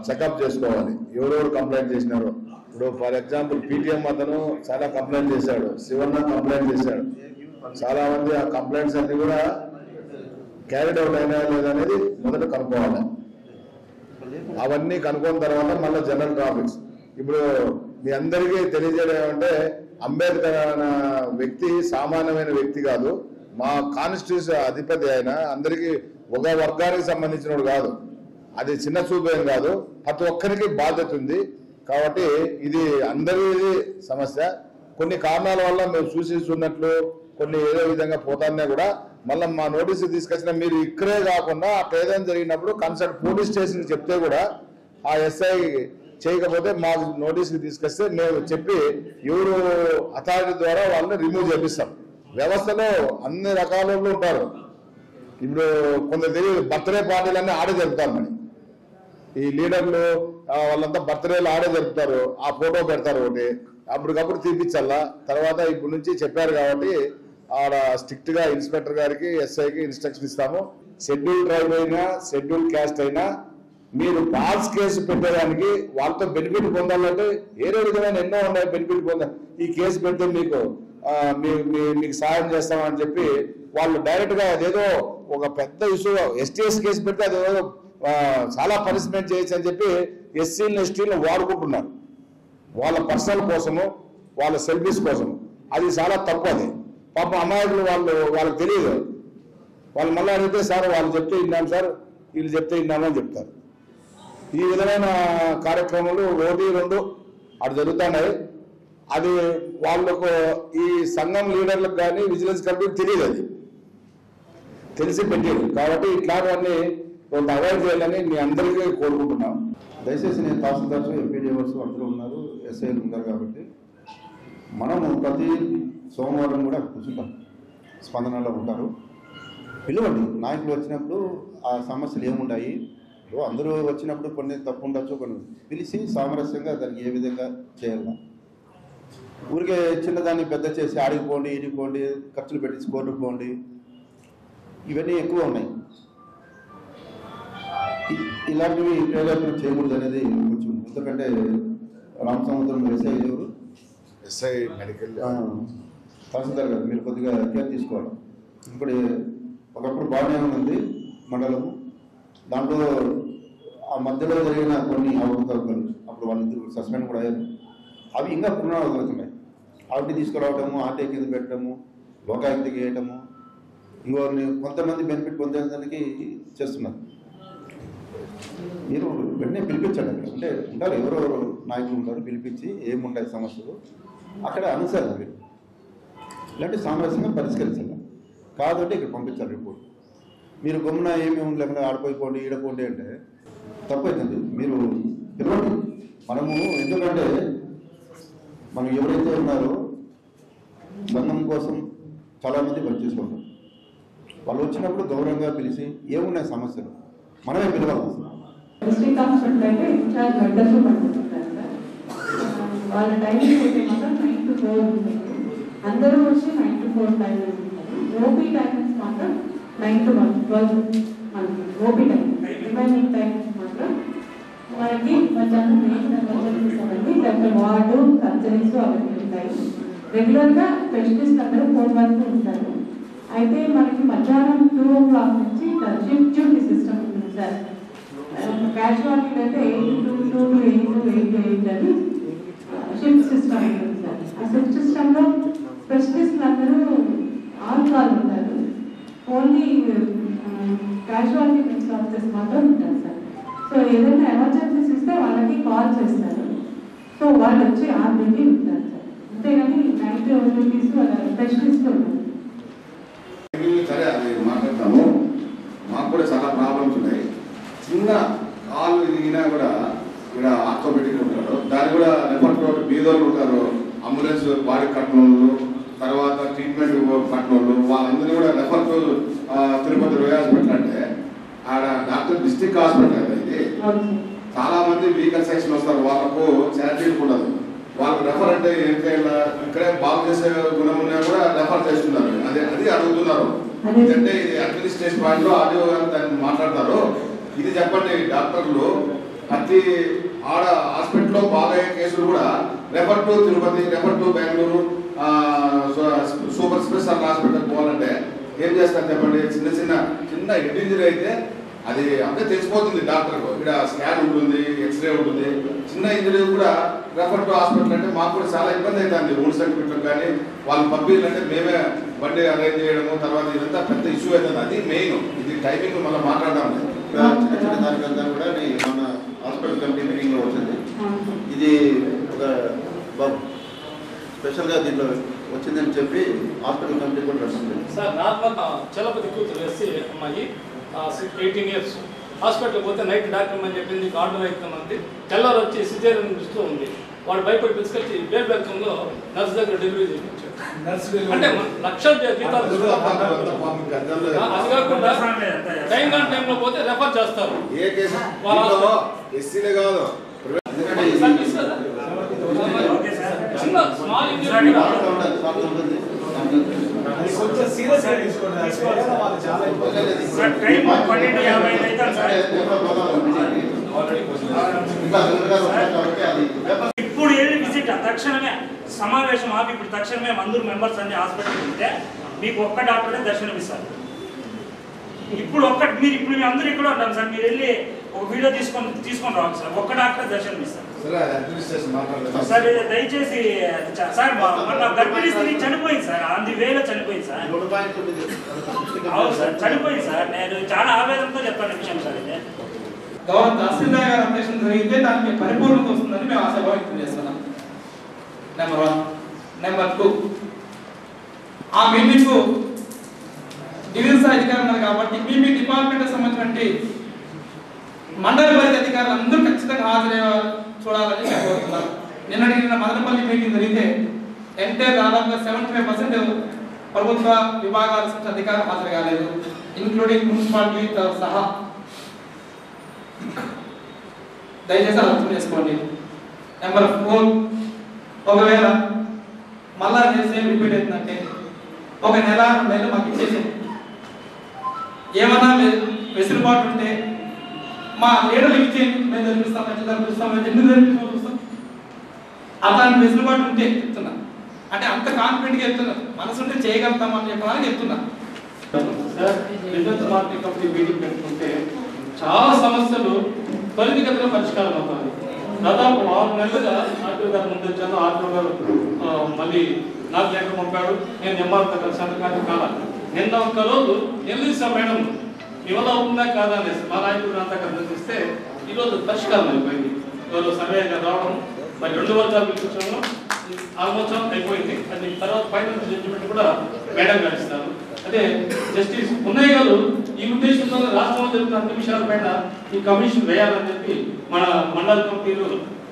Speaker 3: చెకప్ చేసుకోవాలి. ఎవరెవరు కంప్లైంట్ చేసినారు. ఇప్పుడు ఫర్ ఎగ్జాంపుల్ పీటీఎం అతను చాలా కంప్లైంట్ చేశాడు, శివన్న కంప్లైంట్ చేశాడు. చాలా మంది ఆ కంప్లైంట్స్ అన్ని కూడా క్యారీడ్ అవుట్ అయినా లేదనేది మొదట కనుక్కోవాలి. అవన్నీ కనుక్కున్న తర్వాత మళ్ళీ జనరల్ టాపిక్స్. ఇప్పుడు మీ అందరికీ తెలియజేయడం ఏమంటే అంబేద్కర్ అనే వ్యక్తి సామాన్యమైన వ్యక్తి కాదు. మా కాన్స్టిట్యూషన్ అధిపతి ఆయన. అందరికీ ఒక వర్గానికి సంబంధించినోడు కాదు. అది చిన్న చూపేం కాదు. ప్రతి ఒక్కరికి బాధ్యత ఉంది.
Speaker 5: కాబట్టి ఇది అందరిది సమస్య. కొన్ని కారణాల వల్ల మేము చూసిస్తున్నట్లు కొన్ని ఏదో విధంగా పోతానే కూడా మళ్ళీ మా నోటీసు తీసుకొచ్చిన మీరు ఇక్కడే కాకుండా అట్లా ఏదైనా జరిగినప్పుడు కన్సల్ట్ పోలీస్ స్టేషన్కి చెప్తే కూడా ఆ ఎస్ఐ చేయకపోతే మాకు నోటీస్కి తీసుకొస్తే మేము చెప్పి ఎవరు అథారిటీ ద్వారా వాళ్ళని రిమూవ్ చేపిస్తాం. వ్యవస్థలో అన్ని రకాల ఉంటారు. ఇప్పుడు కొందరు తెలియదు బర్త్డే పార్టీలన్నీ ఆడే జరుపుతారు. మరి ఈ లీడర్లు వాళ్ళంతా బర్త్డేలు ఆడే జరుపుతారు. ఆ ఫోటో పెడతారు ఒకటి, అప్పటికప్పుడు తీపిచ్చాలా. తర్వాత ఇప్పుడు నుంచి చెప్పారు కాబట్టి ఆడ స్ట్రిక్ట్గా ఇన్స్పెక్టర్ గారికి ఎస్ఐకి ఇన్స్ట్రక్షన్ ఇస్తాము. షెడ్యూల్ ట్రైబ్ అయినా షెడ్యూల్ క్యాస్ట్ అయినా మీరు ఫాల్స్ కేసు పెట్టేదానికి వాళ్ళతో బెనిఫిట్ పొందాలంటే ఏదో విధమైన ఎన్నో ఉన్నాయి బెనిఫిట్ పొందాలి. ఈ కేసు పెడితే మీకు సాయం చేస్తామని చెప్పి వాళ్ళు డైరెక్ట్గా అదేదో ఒక పెద్ద ఇష్యూ ఎస్టీఎస్ కేసు పెడితే అదేదో చాలా పనిష్మెంట్ చేయొచ్చు అని చెప్పి ఎస్సీలను ఎస్టీలను వాడుకుంటున్నారు వాళ్ళ పర్సనల్ కోసము, వాళ్ళ సెల్ఫీస్ కోసము. అది చాలా తప్పు. అది పాపం అమాయకులు వాళ్ళకి తెలియదు. వాళ్ళు మళ్ళీ అడిగితే సార్ వాళ్ళు చెప్తే విన్నాం సార్, వీళ్ళు చెప్తే విన్నామని చెప్తారు. ఈ విధమైన కార్యక్రమాలు 1, 2 అటు జరుగుతున్నాయి. అది వాళ్ళకు ఈ సంఘం లీడర్లకు కానీ విజిలెన్స్ కమిటీకి తెలియదు. అది తెలిసి పెట్టారు కాబట్టి ఇట్లాంటివన్నీ కొంత అవాయిడ్ చేయాలని మీ అందరికీ కోరుకుంటున్నాం.
Speaker 9: దయచేసి నేను తహసీల్దార్స్, ఎంపీడీఓస్ అందరూ ఉన్నారు, ఎస్ఐలు ఉన్నారు కాబట్టి మనము ప్రతి సోమవారం కూడా కూర్చుంటాం. స్పందనలో ఉంటారు. పిలవండి, నాయకులు వచ్చినప్పుడు ఆ సమస్యలు ఏముంటాయి, అందరూ వచ్చినప్పుడు కొన్ని తప్పు ఉండొచ్చు, కొన్ని పిలిచి సామరస్యంగా దానికి ఏ విధంగా చేయాలి. ఊరికే చిన్నదాన్ని పెద్ద చేసి ఆడిపోండి, ఈడిపోండి, ఖర్చులు పెట్టించి కోర్టుకు పోండి, ఇవన్నీ ఎక్కువ ఉన్నాయి. ఇలాంటివి ప్రయోజనం చేయకూడదు అనేది కొంచెం. ఎందుకంటే రామసముద్రం ఎస్ఐ మెడికల్ తహసీల్దార్ గారు మీరు కొద్దిగా కేర్ తీసుకోవాలి. ఇంకోటి ఒకప్పుడు బాగానే ఉంది మండలము, దాంట్లో ఆ మధ్యలో జరిగిన కొన్ని అవకతవకలు అప్పుడు వాళ్ళిద్దరు సస్పెండ్ కూడా అయ్యారు. అవి ఇంకా పునరావృతమవుతున్నాయి. ఆవిడ తీసుకురావటము, ఆర్టీ కింద పెట్టడము, లోకాయుక్తికి వేయటము, ఇంకోరిని కొంతమంది బెనిఫిట్ పొందేదానికి చేస్తున్నారు. మీరు వెంటనే పిలిపించండి. అక్కడ అంటే ఉంటారు, ఎవరెవరు నాయకులు ఉంటారు, పిలిపించి ఏముంటాయి సమస్యలు అక్కడ అనుసరించాలి. మీరు ఇలాంటి సామరస్యంగా పరిష్కరించాలి. కాదంటే ఇక్కడ పంపించాలి రిపోర్ట్. మీరు గమ్మున ఏమేమి లేకుండా ఆడిపోయిపోండి, ఈడపోండి అంటే తప్పు అవుతుంది. మీరు పిలవండి. మనము ఎందుకంటే మనం ఎవరైతే ఉన్నారో సంఘం కోసం చాలామంది పనిచేసుకుంటారు. వాళ్ళు వచ్చినప్పుడు గౌరవంగా పిలిచి ఏమున్నాయి సమస్యలు మనమే పిలవాలి.
Speaker 11: డిస్ట్రిక్ట్ హాస్పిటల్ అయితే ఇన్ఛార్జ్ గడ్డలు పడుతుంటారు సార్. వాళ్ళ టైమింగ్ అయితే మాత్రం 9 to 4 ఉంటుంది. అందరూ వచ్చి 9 to 4 టైం ఉంటారు. ఓపీ టైమింగ్స్ మాత్రం 9 to 12 మనకి ఓపీ టైమింగ్స్. రిమైనింగ్ టైమింగ్స్ మాత్రం మనకి మధ్యాహ్నం మెయిన్ లేకపోతే వార్డు సర్జరీస్ అవన్నీ ఉంటాయి. రెగ్యులర్గా స్పెషలిస్ట్ అందరూ 4 వరకు ఉంటారు. అయితే మనకి మధ్యాహ్నం 2 o'clock నుంచి షిఫ్ట్ డ్యూటీ సిస్టమ్ ఉంటుంది సార్. క్యాజువాలిటీ అయితే 8 to 2 to 8 to 8 to 8 అని షిఫ్ట్ సిస్టమ్ ఉంటుంది సార్. ఆ షిఫ్ట్ సిస్టంలో స్పెషలిస్ట్లు అందరూ ఆల్ కాల్ ఉంటారు. ఓన్లీ క్యాజువాలిటీ మెడికల్ ఆఫీసర్స్ మాత్రం ఉంటారు సార్. సో ఏదైనా ఎమర్జెన్సీస్ ఇస్తే వాళ్ళకి కాల్ చేస్తారు. సో వాళ్ళు వచ్చి ఆ డ్యూటీ ఉంటారు సార్. అంతేగాని నైట్ డ్యూటీస్ వాళ్ళ స్పెషలిస్ట్ ఉంటారు.
Speaker 5: సరే అది మాట్లాడతాము. మాకు కూడా చాలా ప్రాబ్లమ్స్ ఉన్నాయి. చిన్న కాలు ఇరిగినా కూడా ఇక్కడ ఆర్థోపెడిక్ ఉంటారు, దాన్ని కూడా రెఫర్ బీదోళ్ళు ఉంటారు, అంబులెన్స్ బాడీ కట్టినోళ్ళు, తర్వాత ట్రీట్మెంట్ కట్టినోళ్ళు, వాళ్ళందరినీ కూడా రెఫర్ తిరుపతి రోయల్ హాస్పిటల్ అంటే ఆడ డాక్టర్ డిస్ట్రిక్ట్ హాస్పిటల్ ఇది. చాలా మంది వీకల్ సెక్షన్ వస్తారు, వాళ్ళకు శానిటరీ ఉండదు. వాళ్ళకి రెఫర్ అంటే ఏం చేయాలి, ఇక్కడే బాగు చేసే గుణం ఉన్నా కూడా రెఫర్ చేస్తున్నారు. అది అడుగుతున్నారు. ఎందుకంటే ఇది అడ్మినిస్ట్రేషన్ పాయింట్ లో ఆడియో దాన్ని మాట్లాడతారు. ఇది చెప్పండి, డాక్టర్లు ప్రతి ఆడ హాస్పిటల్లో బాగయ్యే కేసులు కూడా refer to Tirupati, refer to Bengaluru, super special hospital పోవాలంటే ఏం చేస్తారు చెప్పండి. చిన్న హెడ్ ఇంజరీ అయితే అది అంతే తెలిసిపోతుంది డాక్టర్కు. ఇక్కడ స్కాన్ ఉంటుంది, ఎక్స్రే ఉంటుంది. చిన్న ఇంజరీ కూడా రెఫర్ టు హాస్పిటల్ అంటే మాకు కూడా చాలా ఇబ్బంది అవుతుంది. రూల్ సర్టిఫికెట్లు కానీ వాళ్ళు పంపించాలంటే మేమే బండి అరేంజ్ చేయడము, తర్వాత ఇదంతా పెద్ద ఇష్యూ అవుతుంది. అది మెయిన్. ఇది టైమింగ్ మళ్ళీ మాట్లాడదాం.
Speaker 9: చిన్న దానికంతా కూడా మన హాస్పిటల్ కమిటీ మీటింగ్లో వచ్చింది. ఇది ఒక స్పెషల్గా దీంట్లో వచ్చిందని చెప్పి హాస్పిటల్ కమిటీ కూడా నడుస్తుంది
Speaker 12: సార్. నార్మల్ చలపతి కూతురు ఎస్సీ అమ్మాయి 18 years హాస్పిటల్కి పోతే నైట్ డాక్టర్ అని చెప్పింది ఆర్డర్ అవుతామంది. తెల్లారు వచ్చి సిజేరియన్ చూస్తూ ఉంది. వాడు భయపడి తీసుకొచ్చి బేబీ వెల్కంలో నర్స్ దగ్గర డెలివరీ చేయించాడు. అంటే లక్షల జీతాలు. అది కాకుండా టైంలో పోతే రెఫర్ చేస్తారు. స్మాల్ ఇంజరీ
Speaker 8: కొంచెం సీరియస్ గా తీసుకోండి.
Speaker 13: ఇప్పుడు వెళ్ళి విజిట్ తక్షణమే సమావేశం ఆపి ఇప్పుడు తక్షణమే అందరూ మెంబర్స్ అన్ని హాస్పిటల్కి వెళ్తే మీకు ఒక్క డాక్టరే దర్శనం ఇస్తారు. ఇప్పుడు మీరు ఇప్పుడు మేము అందరూ ఇక్కడ ఉంటాం సార్. మీరు వెళ్ళి ఒక వీడియో తీసుకొని రావాలి సార్. ఒక్క డాక్టర్ దర్శనం ఇస్తారు సార్. దయచేసి సార్ మన గర్భిణీ స్త్రీ చనిపోయింది సార్. అంది వేలో చనిపోయింది సార్. అవును సార్, చనిపోయింది సార్. నేను చాలా ఆవేదనతో చెప్పాను విషయం సార్. ఇది
Speaker 14: గౌరవ తహసీల్దార్ గారి అప్డేషన్ జరిగితే దానికి పరిపూర్ణత వస్తుందని మేము ఆశాభావం వ్యక్తం చేస్తున్నాం. నెంబర్ 1. నెంబర్ 2, ఆ మీటింగ్ డివిజన్ స్థాయి అధికారులు ఉన్నారు కాబట్టి మీ డిపార్ట్మెంట్ సంబంధించినటువంటి మండల పరిధి అధికారులు అందరూ ఖచ్చితంగా హాజరయ్యే చూడాలని మేము కోరుతున్నాం. నిన్న మదనపల్లి మీటింగ్ జరిగితే దాదాపుగా 75% ప్రభుత్వ విభాగాల అధికారులు హాజరు కాలేదు, ఇంక్లూడింగ్ మున్సిపాలిటీతో సహా. దయచేసి అర్థం చేసుకోండి. నెంబర్ 4, ఒకవేళ మళ్ళా సేమ్ రిపీట్ అవుతుందంటే ఒక నెల 2 నెలలు మాకు ఇచ్చేసేది. ఏమన్నా వెసులుబాటు ఉంటే మా లీడర్లు ఇచ్చేయండి, మేము జరిపిస్తాం, ఎందుకు జరిపిస్తాం. అలాంటి వెసులుబాటు ఉంటే చెప్తున్నా. అంటే అంత కాన్ఫిడెంట్గా చెప్తున్నా, మనసు ఉంటే చేయగలుగుతాం అని చెప్పడానికి చెప్తున్నా.
Speaker 12: డిఫెన్స్ పార్టీ కమిటీ మీటింగ్ పెట్టుకుంటే చాలా సమస్యలు త్వరితగతిలో పరిష్కారం అవుతాయి. దాదాపు 6 నెలలుగా ఆర్టీఓ గారు ముందు వచ్చాను. ఆర్టీఓ గారు మళ్ళీ నాకు లెక్క పంపాడు. నేను ఎంఆర్తో కలిసాను. కానీ కాల నిన్న ఒక్కరోజు ఎల్లిసా మేడం ఇవాళ అవుతుందా కాదా అనేసి మా నాయకుడు అంతా కనిపిస్తే ఈరోజు పరిష్కారం అయిపోయింది. ఈరోజు సర్వే రావడం, మరి 2 వర్గాలు పిలిపించడం ఆల్మోస్ట్ అయిపోయింది. అది తర్వాత ఫైనల్ జడ్జిమెంట్ కూడా మేడం గారు ఇస్తారు. అదే జస్టిస్ ఉన్నయ్య గారు ఈ ఉద్దేశంతో రాష్ట్రంలో జరుగుతున్న అన్ని విషయాల పైన ఈ కమిషన్ వేయాలని చెప్పి మన మండల కమిటీలు,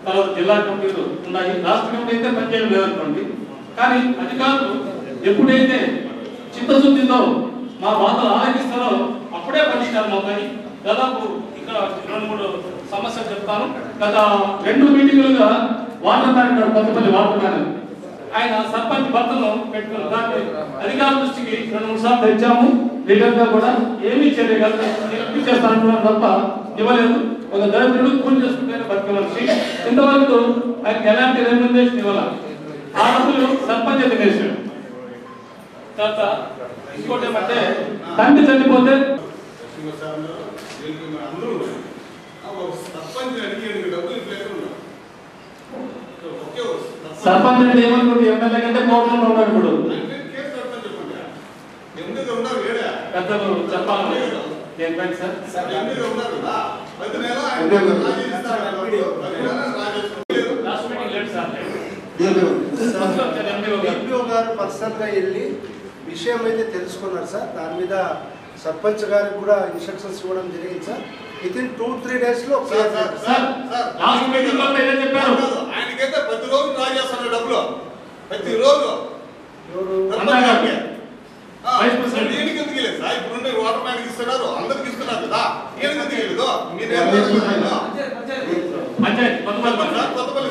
Speaker 12: తర్వాత జిల్లా కమిటీలు ఉన్నాయి. రాష్ట్ర కమిటీ అయితే పనిచేయడం లేదనుకోండి. కానీ అధికారులు ఎప్పుడైతే చిత్తశుద్ధితో మా బాధలు ఆలకిస్తారో అప్పుడే పరిష్కారం అవుతాయి. దాదాపు ఇక్కడ 2-3 సమస్యలు చెప్తాను. గత 2 మీటింగులుగా water man Kothapalli water man ఆయన సర్పంచ్ భర్తను పెట్టుకున్న దాన్ని అధికారుల దృష్టికి 2-3 సార్లు తెచ్చాము. లీడర్ గా కూడా ఏమీ చేస్తాను తప్ప ఇవ్వలేదు. ఒక దరిద్రుడు పూజ చేసుకుంటే బతికే మనిషి. ఇంతవరకు ఆయనకి ఎలాంటి రెమ్యునరేషన్ ఇవ్వాలి. ఆ డబ్బులు సర్పంచ్ తినేసాడు. తర్వాత ఇంకోటి ఏమంటే తండ్రి చనిపోతే సర్పంచ్ అంటే ఏమనుకుంటే ఎమ్మెల్యే కంటే కోపంలో ఉన్నాడు. ఇప్పుడు పెద్దలు చెప్పాలి ఏంటంటే సార్
Speaker 15: ఎంపీఓ గారు పర్సనల్గా వెళ్ళి విషయం అయితే తెలుసుకున్నారు సార్. దాని మీద సర్పంచ్ గారికి కూడా ఇన్స్ట్రక్షన్స్ ఇవ్వడం జరిగింది సార్. వితిన్ 2-3 డేస్లో
Speaker 10: ఆయనకైతే ప్రతిరోజు డ్రా చేస్తాను డబ్బులు. ప్రతిరోజు దీనికి ఎందుకు వెళ్ళలేదు సార్? ఇప్పుడు వాటర్ మ్యాన్కి ఇస్తున్నారు, అందరికి ఇస్తున్నారు కదా. ఈయనకి ఎందుకు వెళ్ళదు? మీరు కొత్తపల్లి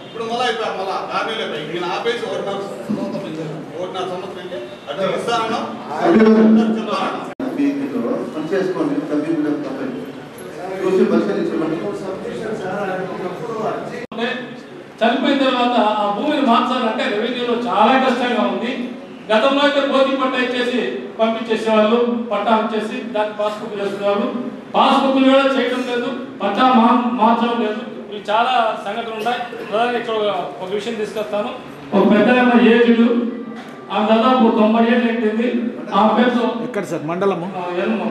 Speaker 10: ఇప్పుడు మళ్ళీ అయిపోయారు. మళ్ళీ 6 నెలలు అయిపోయి నేను ఆపేసి 1.5 సంవత్సరం అంటే అట్లా ఇస్తాను.
Speaker 9: పనిచేసుకోండి, చూసి పరిశీలించండి.
Speaker 12: చనిపోయిన తర్వాత ఆ భూమిని మార్చాలంటే రెవెన్యూలో చాలా కష్టంగా ఉంది. గతంలో అయితే పోటీ పట్టా ఇచ్చేసి పంపించేసేవాళ్ళు, పట్టా ఇచ్చేసి దానికి పాస్బుక్ చేస్తున్నారు. పాస్బుక్లు కూడా చేయడం లేదు, పట్టా మార్చడం లేదు. ఇవి చాలా సంఘటనలు ఉన్నాయి. ఇక్కడ ఒక విషయం తీసుకొస్తాను. ఒక పెద్ద ఏజుడు ఆ దాదాపు 90 ఏళ్ళు ఎక్కింది. ఆ పేరుతో
Speaker 8: ఎక్కడ సార్ మండలము?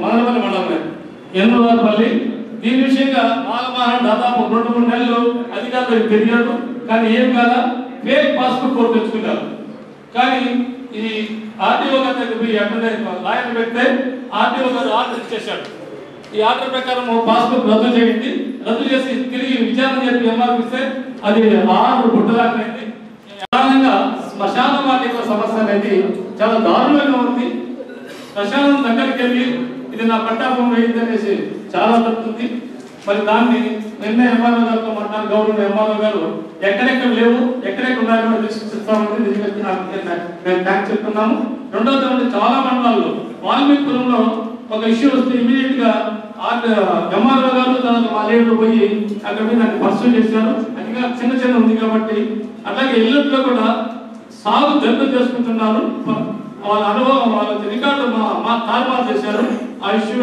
Speaker 12: మదనపల్లి మండలమే. ఎన్నువారిపల్లి దీని విషయంగా నాగమోహన్ దాదాపు 2-3 నెలలు అధికారులకు తెలియదు, కానీ ఏం కాదా ఫేక్ పాస్బుక్ కూడా తెచ్చుకున్నారు. కానీ ఈ ఆర్టీఓ గారి దగ్గర పోయి ఎమ్మెల్యే లాయర్ పెడితే ఆర్టీఓ గారు ఆర్డర్ ఇచ్చేశాడు. ఈ ఆర్డర్ ప్రకారం పాస్బుక్ రద్దు చేయండి, రద్దు చేసి తిరిగి విచారణ చేసి ఎంఆర్పిస్తే అది ఆర్డర్ గుట్టదాకైంది. ప్రధానంగా శ్మశాన వాటికల సమస్య అనేది చాలా దారుణంగా ఉంది. శ్మశానం దగ్గరికి వెళ్ళి ఇది నా పట్టాభూమి వేయింది అనేసి చాలా తప్పుతుంది. మరి దాన్ని నిన్న ఎంఆర్ఓ గారితో మాట్లాడిన గౌరవ ఎంఆర్ఓ గారు ఎక్కడెక్కడ లేవు, ఎక్కడెక్కడ ఉన్నాయో తీసుకొస్తామని మేము థ్యాంక్స్ చెప్తున్నాము. రెండవది చాలా మండలాల్లో వాల్మీకిపురంలో ఒక ఇష్యూ వస్తే ఇమీడియట్ గా ఎంఆర్ఓ గారు తర్వాత మా లీడర్ పోయి అక్కడ మీద దాన్ని పర్సూ చేశారు. అది చిన్న ఉంది కాబట్టి అట్లాగే ఇళ్ళట్లో కూడా సాగు దెబ్బ చేసుకుంటున్నారు. వాళ్ళ అనుభవం వాళ్ళ రికార్డు మా తారుమారు చేశారు. ఆ ఇష్యూ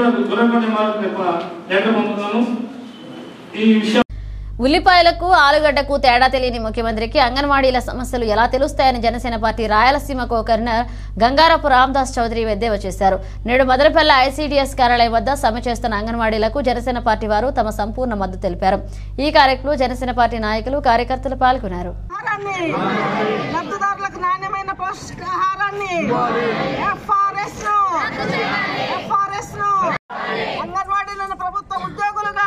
Speaker 12: లెటర్ పంపుతున్నాను. ఈ విషయం
Speaker 1: ఉల్లిపాయలకు ఆలుగడ్డకు తేడా తెలియని ముఖ్యమంత్రికి అంగన్వాడీల సమస్యలు ఎలా తెలుస్తాయని జనసేన పార్టీ రాయలసీమ కో-కన్వీనర్ గంగారపు రామదాస్ చౌదరి ఎద్దేవా చేశారు. నేడు మదనపల్లె ఐసీడీఎస్ కార్యాలయం వద్ద సమ్మె చేస్తున్న అంగన్వాడీలకు జనసేన పార్టీ వారు తమ సంపూర్ణ మద్దతు తెలిపారు. ఈ కార్యక్రమంలో జనసేన పార్టీ నాయకులు కార్యకర్తలు పాల్గొన్నారు.
Speaker 16: అంగన్వాడీలను ప్రభుత్వ ఉద్యోగులుగా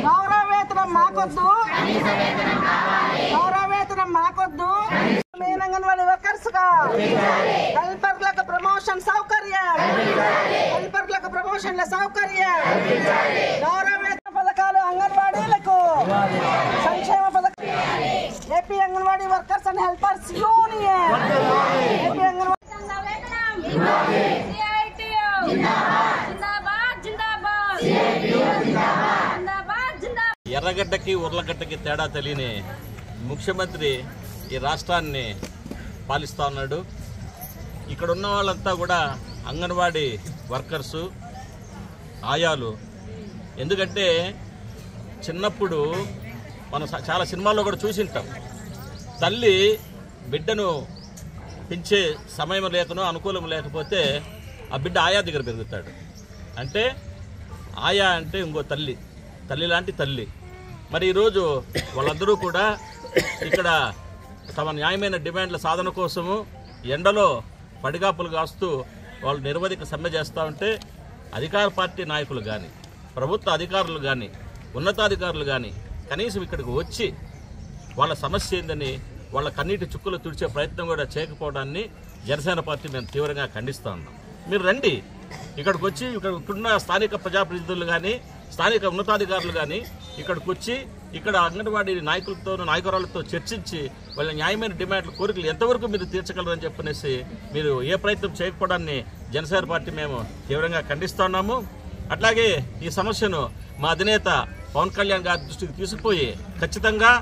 Speaker 16: గౌరవ వేతనం మాకొద్దు, గౌరవ వేతనం మాకొద్దు. మెయిన్ అంగన్వాడీ వర్కర్స్ గా హెల్పర్లకు ప్రమోషన్ సౌకర్యం, హెల్పర్లకు ప్రమోషన్ల సౌకర్యం, గౌరవ వేతన పథకాలు అంగన్వాడీలకు, సంక్షేమ పథకాలు. AP anganwadi workers and helpers union, AP anganwadi
Speaker 17: ఎర్రగడ్డకి ఉర్లగడ్డకి తేడా తెలియని ముఖ్యమంత్రి ఈ రాష్ట్రాన్ని పాలిస్తూ ఉన్నాడు. ఇక్కడ ఉన్న వాళ్ళంతా కూడా అంగన్వాడీ వర్కర్సు, ఆయాలు. ఎందుకంటే చిన్నప్పుడు మనం చాలా సినిమాల్లో కూడా చూసింటాం, తల్లి బిడ్డను పెంచే సమయం లేకనో అనుకూలం లేకపోతే ఆ బిడ్డ ఆయా దగ్గర పెరుగుతాడు. అంటే ఆయా అంటే ఇంకో తల్లి, తల్లి లాంటి తల్లి. మరి ఈరోజు వాళ్ళందరూ కూడా ఇక్కడ తమ న్యాయమైన డిమాండ్ల సాధన కోసము ఎండలో పడిగాపులు కాస్తూ వాళ్ళు నిరవధిక సమ్మె చేస్తూ ఉంటే అధికార పార్టీ నాయకులు కానీ, ప్రభుత్వ అధికారులు కానీ, ఉన్నతాధికారులు కానీ కనీసం ఇక్కడికి వచ్చి వాళ్ళ సమస్య ఏందని వాళ్ళ కన్నీటి చుక్కలు తుడిచే ప్రయత్నం కూడా చేయకపోవడాన్ని జనసేన పార్టీ మేము తీవ్రంగా ఖండిస్తూ ఉన్నాం. మీరు రండి, ఇక్కడికి వచ్చి ఇక్కడున్న స్థానిక ప్రజాప్రతినిధులు కానీ, స్థానిక ఉన్నతాధికారులు కానీ ఇక్కడికి వచ్చి ఇక్కడ అంగన్వాడీ నాయకులతో నాయకురాలతో చర్చించి వాళ్ళ న్యాయమైన డిమాండ్లు కోరికలు ఎంతవరకు మీరు తీర్చగలరని చెప్పనేసి మీరు ఏ ప్రయత్నం చేయకపోవడాన్ని జనసేన పార్టీ మేము తీవ్రంగా ఖండిస్తున్నాము. అట్లాగే ఈ సమస్యను మా అధినేత పవన్ కళ్యాణ్ గారి దృష్టికి తీసుకుపోయి ఖచ్చితంగా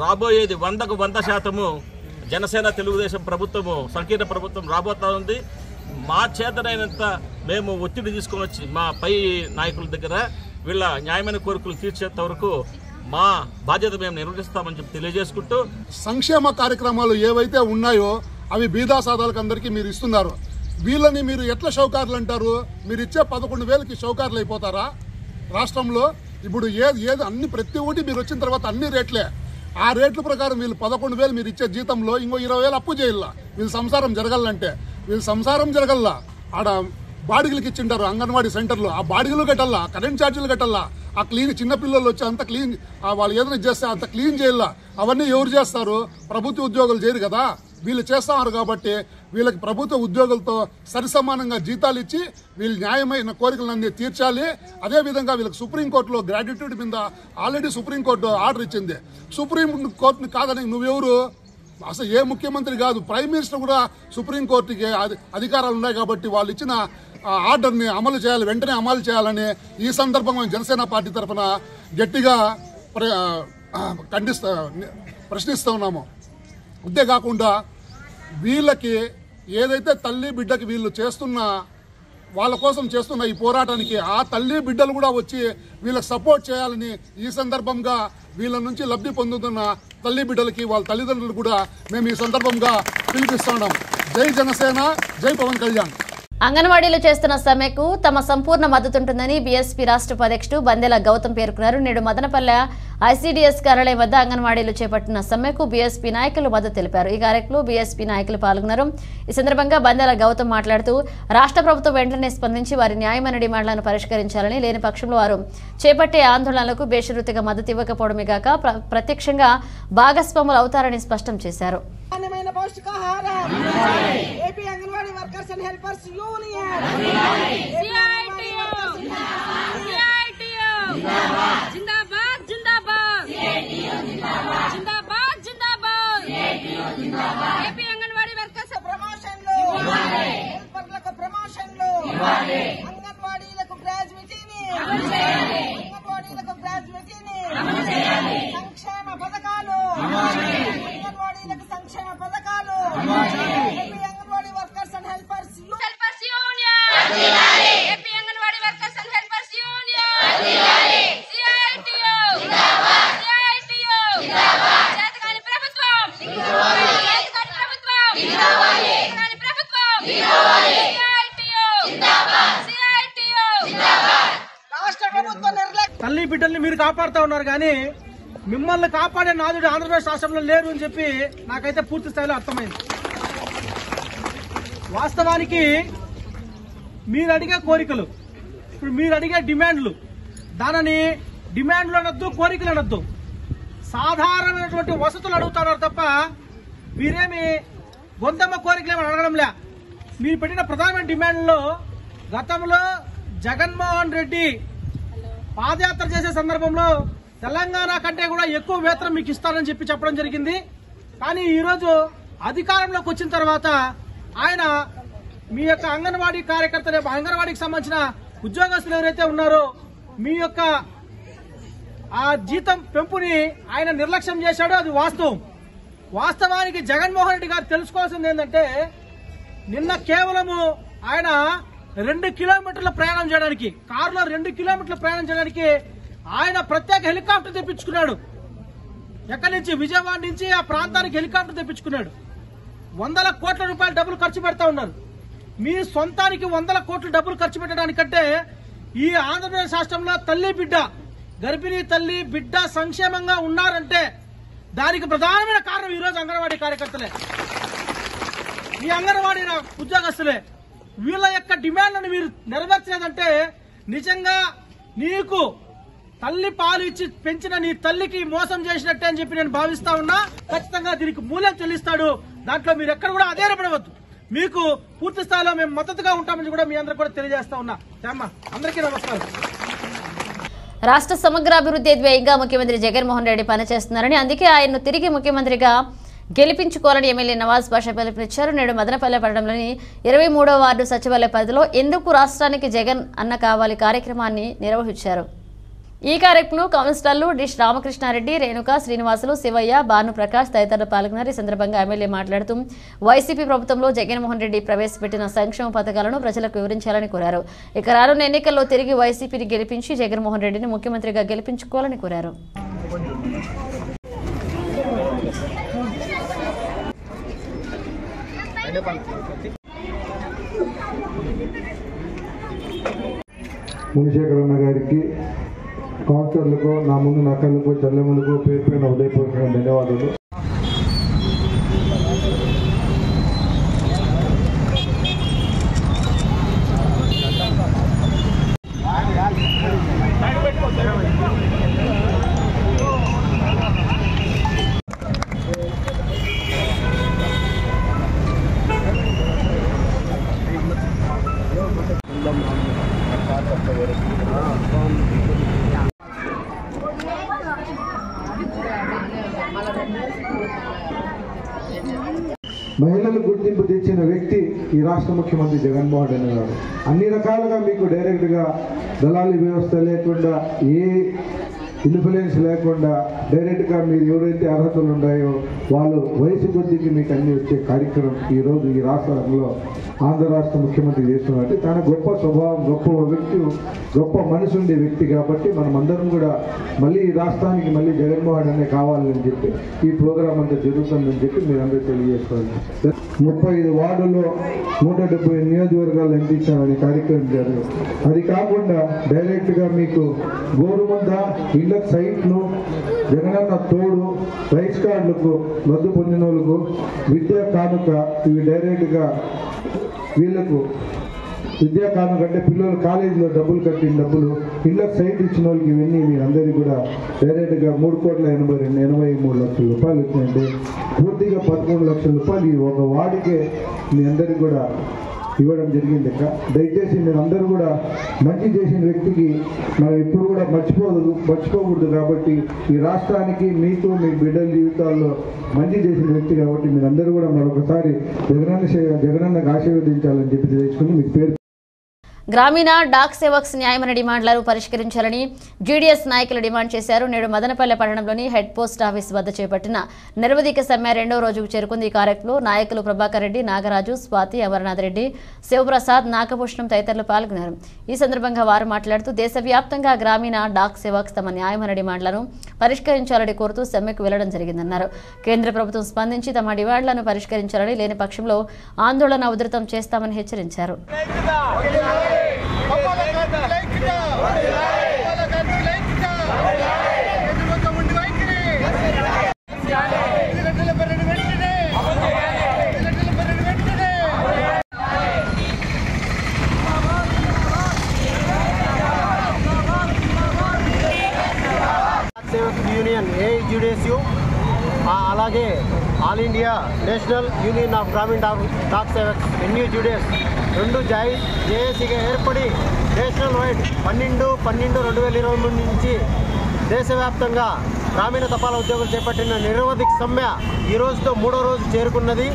Speaker 17: రాబోయేది 100% జనసేన తెలుగుదేశం ప్రభుత్వము సంకీర్ణ ప్రభుత్వం రాబోతా ఉంది. మా చేతనైనంత మేము ఒత్తిడి తీసుకొని వచ్చి మా పై నాయకుల దగ్గర వీళ్ళ న్యాయమైన కోరికలు తీర్చేంత వరకు మా బాధ్యత మేము నిర్వహిస్తామని చెప్పి తెలియజేసుకుంటూ,
Speaker 18: సంక్షేమ కార్యక్రమాలు ఏవైతే ఉన్నాయో అవి బీదా సాదాలకు అందరికీ మీరు ఇస్తున్నారు. వీళ్ళని మీరు ఎట్లా షౌకార్లు అంటారు? మీరు ఇచ్చే 11,000కి షౌకార్లు అయిపోతారా? రాష్ట్రంలో ఇప్పుడు ఏది అన్ని ప్రతి ఒక్కటి మీరు వచ్చిన తర్వాత అన్ని రేట్లే. ఆ రేట్ల ప్రకారం వీళ్ళు 11,000 మీరు ఇచ్చే జీతంలో ఇంకో 20,000 అప్పు చేయాల. వీళ్ళు సంసారం జరగాలంటే వీళ్ళు సంసారం జరగల్లా. ఆడ బాడిగలకి ఇచ్చింటారు అంగన్వాడీ సెంటర్లో, ఆ బాడిగలు కట్టల్లా, కరెంట్ ఛార్జీలు కట్టల్లా, ఆ క్లీన్ చిన్నపిల్లలు వచ్చి అంత క్లీన్ వాళ్ళు ఏదైనా చేస్తే అంత క్లీన్ చేయాలా. అవన్నీ ఎవరు చేస్తారు? ప్రభుత్వ ఉద్యోగులు చేయరు కదా, వీళ్ళు చేస్తున్నారు. కాబట్టి వీళ్ళకి ప్రభుత్వ ఉద్యోగులతో సరిసమానంగా జీతాలు ఇచ్చి వీళ్ళు న్యాయమైన కోరికలన్నీ తీర్చాలి. అదేవిధంగా వీళ్ళకి సుప్రీంకోర్టులో గ్రాడ్యుయేట్ మీద ఆల్రెడీ సుప్రీంకోర్టు ఆర్డర్ ఇచ్చింది. సుప్రీంకోర్టుని కాదని నువ్వెవరు? అసలు ఏ ముఖ్యమంత్రి కాదు, ప్రైమ్ మినిస్టర్ కూడా సుప్రీంకోర్టుకి అధికారాలు ఉన్నాయి. కాబట్టి వాళ్ళు ఇచ్చిన ఆర్డర్ని అమలు చేయాలి, వెంటనే అమలు చేయాలని ఈ సందర్భంగా జనసేన పార్టీ తరఫున గట్టిగా ప్రశ్నిస్తూ ఉన్నాము. అంతేకాకుండా వీళ్ళకి ఏదైతే తల్లి బిడ్డకి వీళ్ళు చేస్తున్న వాళ్ళ కోసం చేస్తున్న ఈ పోరాటానికి ఆ తల్లి బిడ్డలు కూడా వచ్చి వీళ్ళకి సపోర్ట్ చేయాలని ఈ సందర్భంగా వీళ్ళ నుంచి లబ్ధి పొందుతున్న తల్లి బిడ్డలకి వాళ్ళ తల్లిదండ్రులు కూడా మేము ఈ సందర్భంగా పిలిపిస్తున్నాం. జై జనసేన, జై పవన్ కళ్యాణ్.
Speaker 1: అంగన్వాడీలు చేస్తున్న సమ్మెకు తమ సంపూర్ణ మద్దతుంటుందని బీఎస్పీ రాష్ట్ర ఉపాధ్యక్షుడు బందెల గౌతమ్ పేర్కొన్నారు. నేడు మదనపల్లె ఐసీడీఎస్ కార్యాలయం వద్ద అంగన్వాడీలు చేపట్టిన సమ్మెకు బీఎస్పీ నాయకులు మద్దతు తెలిపారు. ఈ కార్యక్రమంలో బీఎస్పీ నాయకులు పాల్గొన్నారు. ఈ సందర్భంగా బందెల గౌతమ్ మాట్లాడుతూ రాష్ట్ర ప్రభుత్వం వెంటనే స్పందించి వారి న్యాయమైన డిమాండ్లను పరిష్కరించాలని, లేని పక్షంలో వారు చేపట్టే ఆందోళనలకు బేషరతుగా మద్దతు ఇవ్వకపోవడమే కాక ప్రత్యక్షంగా భాగస్వాములు అవుతారని స్పష్టం చేశారు.
Speaker 16: నాణ్యమైన పౌష్టికాహారం AP anganwadi workers and helpers union Zindabad Zindabad Zindabad Zindabad AP anganwadi workers ప్రమోషన్లు హెల్పర్లకు ప్రమోషన్లు అంగన్వాడీలకు గ్రాడ్యుయేటీని సంక్షేమ పథకాలు అంగన్వాడీలకు సంక్షేమ పథకాలు AP anganwadi workers and helpers union AP anganwadi workers and helpers union CITU CITU చేతకాని ప్రభుత్వం చేతకాని ప్రభుత్వం చేతకాని ప్రభుత్వం సిఐటియు సిఐటియు రాష్ట్ర ప్రభుత్వ నిర్లక్ష్యం.
Speaker 15: తల్లి బిడ్డల్ని మీరు కాపాడుతూ ఉన్నారు కానీ మిమ్మల్ని కాపాడే నాదుడు ఆంధ్రప్రదేశ్ రాష్ట్రంలో లేరు అని చెప్పి నాకైతే పూర్తి స్థాయిలో అర్థమైంది. వాస్తవానికి మీరు అడిగే కోరికలు, ఇప్పుడు మీరు అడిగే డిమాండ్లు, దానిని డిమాండ్లు అనొద్దు, కోరికలు అనొద్దు, సాధారణమైనటువంటి వసతులు అడుగుతున్నారు తప్ప మీరేమి గొంతమ్మ కోరికలు ఏమని అడగడంలే. మీరు పెట్టిన ప్రధానమైన డిమాండ్లో గతంలో జగన్మోహన్ రెడ్డి పాదయాత్ర చేసే సందర్భంలో తెలంగాణ కంటే కూడా ఎక్కువ వేతనం మీకు ఇస్తారని చెప్పి చెప్పడం జరిగింది. కానీ ఈరోజు అధికారంలోకి వచ్చిన తర్వాత ఆయన మీ యొక్క అంగన్వాడీ కార్యకర్తలు, అంగన్వాడీకి సంబంధించిన ఉద్యోగస్తులు ఎవరైతే ఉన్నారో మీ యొక్క ఆ జీతం పెంపుని ఆయన నిర్లక్ష్యం చేశాడో అది వాస్తవం. వాస్తవానికి జగన్మోహన్ రెడ్డి గారు తెలుసుకోవాల్సింది ఏంటంటే నిన్న కేవలము ఆయన 2 కిలోమీటర్ల ప్రయాణం చేయడానికి, కారులో 2 కిలోమీటర్ల ప్రయాణం చేయడానికి ఆయన ప్రత్యేక హెలికాప్టర్ తెప్పించుకున్నాడు. ఎక్కడి నుంచి? విజయవాడ నుంచి ఆ ప్రాంతానికి హెలికాప్టర్ తెప్పించుకున్నాడు. 100 కోట్ల రూపాయలు డబ్బులు ఖర్చు పెడతా ఉన్నారు. మీ సొంతానికి 100 కోట్ల డబ్బులు ఖర్చు పెట్టడానికంటే ఈ ఆంధ్రప్రదేశ్ రాష్ట్రంలో తల్లి బిడ్డ, గర్భిణీ తల్లి బిడ్డ సంక్షేమంగా ఉన్నారంటే దానికి ప్రధానమైన కారణం ఈరోజు అంగన్వాడీ కార్యకర్తలే, ఈ అంగన్వాడీ ఉద్యోగస్తులే. వీళ్ళ యొక్క డిమాండ్లను మీరు నెరవేర్చలేదంటే నిజంగా నీకు తల్లి పాలు ఇచ్చి పెంచిన నీ తల్లికి మోసం చేసినట్టే అని చెప్పి నేను భావిస్తా ఉన్నా. ఖచ్చితంగా దీనికి మూల్యం చెల్లిస్తాడు. దాంట్లో మీరు ఎక్కడ కూడా అధైర్యపడవద్దు. మీకు పూర్తి స్థాయిలో మేము మద్దతుగా ఉంటామని కూడా మీ అందరూ కూడా తెలియజేస్తా ఉన్నా. అందరికీ నమస్కారం.
Speaker 1: రాష్ట్ర సమగ్రాభివృద్ధి ధ్యేయంగా ముఖ్యమంత్రి జగన్మోహన్ రెడ్డి పనిచేస్తున్నారని, అందుకే ఆయన్ను తిరిగి ముఖ్యమంత్రిగా గెలిపించుకోవాలని ఎమ్మెల్యే నవాజ్ బాషా పిలుపునిచ్చారు. నేడు మదనపల్లె పట్టణంలోని 23వ వార్డు సచివాలయ పరిధిలో ఎందుకు రాష్ట్రానికి జగన్ అన్న కావాలి కార్యక్రమాన్ని నిర్వహించారు. ఈ కార్యక్రమంలో కౌన్సిలర్లు డిష్ రామకృష్ణారెడ్డి, రేణుక, శ్రీనివాసులు, శివయ్య, భానుప్రకాష్ తదితరులు పాల్గొన్నారు. ఈ సందర్భంగా ఎమ్మెల్యే మాట్లాడుతూ వైసీపీ ప్రభుత్వంలో జగన్మోహన్ రెడ్డి ప్రవేశపెట్టిన సంక్షేమ పథకాలను ప్రజలకు వివరించాలని కోరారు. ఇక రానున్న ఎన్నికల్లో తిరిగి వైసీపీని గెలిపించి జగన్మోహన్ రెడ్డిని ముఖ్యమంత్రిగా గెలిపించుకోవాలని కోరారు.
Speaker 3: మునిశేఖర్ అన్న గారికి, కౌన్సిలర్లకు, నా ముందు నక్కలకు, చెల్లెములకు పేరు పైన హృదయపూర్వకంగా ధన్యవాదాలు. మహిళలు గుర్తింపు తెచ్చిన వ్యక్తి ఈ రాష్ట్ర ముఖ్యమంత్రి జగన్మోహన్ రెడ్డి గారు. అన్ని రకాలుగా మీకు డైరెక్ట్గా దళారీ వ్యవస్థ లేకుండా, ఏ ఇన్ఫ్లుయెన్స్ లేకుండా డైరెక్ట్గా మీరు ఎవరైతే అర్హతలు ఉన్నాయో వాళ్ళు వయసు కొద్దికి మీకు అన్ని వచ్చే కార్యక్రమం ఈరోజు ఈ రాష్ట్రంలో ఆంధ్ర రాష్ట్ర ముఖ్యమంత్రి చేస్తున్నారంటే తన గొప్ప స్వభావం, గొప్ప వ్యక్తి, గొప్ప మనసు ఉండే వ్యక్తి కాబట్టి మనం అందరం కూడా మళ్ళీ ఈ రాష్ట్రానికి మళ్ళీ జగన్మోహన్ అనే కావాలని చెప్పి ఈ ప్రోగ్రాం అంతా జరుగుతుందని చెప్పి మీరు అందరూ తెలియజేసుకోవాలి. 35 వార్డుల్లో 170 నియోజకవర్గాలు ఎంపించామనే కార్యక్రమం జరుగుతుంది. అది కాకుండా డైరెక్ట్గా మీకు గోరుమంద ఇళ్ల సైట్లు, జగనన్న తోడు, రైస్ కార్డులకు లబ్ధి పొందిన వాళ్ళకు విద్యా కానుక, ఇవి డైరెక్ట్గా వీళ్ళకు విద్యా కానుక అంటే పిల్లలు కాలేజీలో డబ్బులు కట్టిన డబ్బులు, ఇళ్ళకి సైట్ ఇచ్చిన వాళ్ళకి ఇవన్నీ మీరు అందరికీ కూడా డైరెక్ట్గా 3,82,83,00,000 రూపాయలు వచ్చినాయంటే పూర్తిగా 11 లక్షల రూపాయలు ఈ ఒక వార్డుకే మీ అందరికీ కూడా ఇవ్వడం జరిగింది. దయచేసి మీరు అందరూ కూడా మంచి చేసిన వ్యక్తికి మనం ఎప్పుడు కూడా మర్చిపోకూడదు. కాబట్టి ఈ రాష్ట్రానికి మీకు మీ బిడ్డల జీవితాల్లో మంచి చేసిన వ్యక్తి కాబట్టి మీరందరూ కూడా మరొకసారి జగనన్నకు ఆశీర్వదించాలని చెప్పి తెలుసుకుని మీకు పేరు.
Speaker 1: గ్రామీణ డాక్ సేవక్స్ న్యాయమైన డిమాండ్లను పరిష్కరించాలని జీడీఎస్ నాయకులు డిమాండ్ చేశారు. నేడు మదనపల్లె పట్టణంలోని హెడ్ పోస్ట్ ఆఫీస్ వద్ద చేపట్టిన నిరవధిక సమ్మె 2వ రోజుకు చేరుకుంది. ఈ కార్యక్రమంలో నాయకులు ప్రభాకర్ రెడ్డి, నాగరాజు, స్వాతి, అమర్నాథ్ రెడ్డి, శివప్రసాద్, నాగభూషణం తదితరులు పాల్గొన్నారు. ఈ సందర్భంగా వారు మాట్లాడుతూ దేశవ్యాప్తంగా గ్రామీణ డాక్ సేవక్స్ తమ న్యాయమైన డిమాండ్లను పరిష్కరించాలని కోరుతూ సమ్మెకు వెళ్లడం జరిగిందన్నారు. కేంద్ర ప్రభుత్వం స్పందించి తమ డిమాండ్లను పరిష్కరించాలని, లేని పక్షంలో ఆందోళన ఉధృతం చేస్తామని హెచ్చరించారు.
Speaker 19: యూనియన్ ఏఐజీడీఎస్యు, అలాగే all India national union of గ్రామీణ డాక్ సేవక్స్ ఎన్యూజీడీఎస్ రెండు జేఏసీగా ఏర్పడి నేషనల్ వైడ్ 12/12/2023 నుంచి దేశవ్యాప్తంగా గ్రామీణ తపాలా ఉద్యోగులు చేపట్టిన నిరవధిక సమ్మె ఈ రోజుతో 3వ రోజు చేరుకున్నది.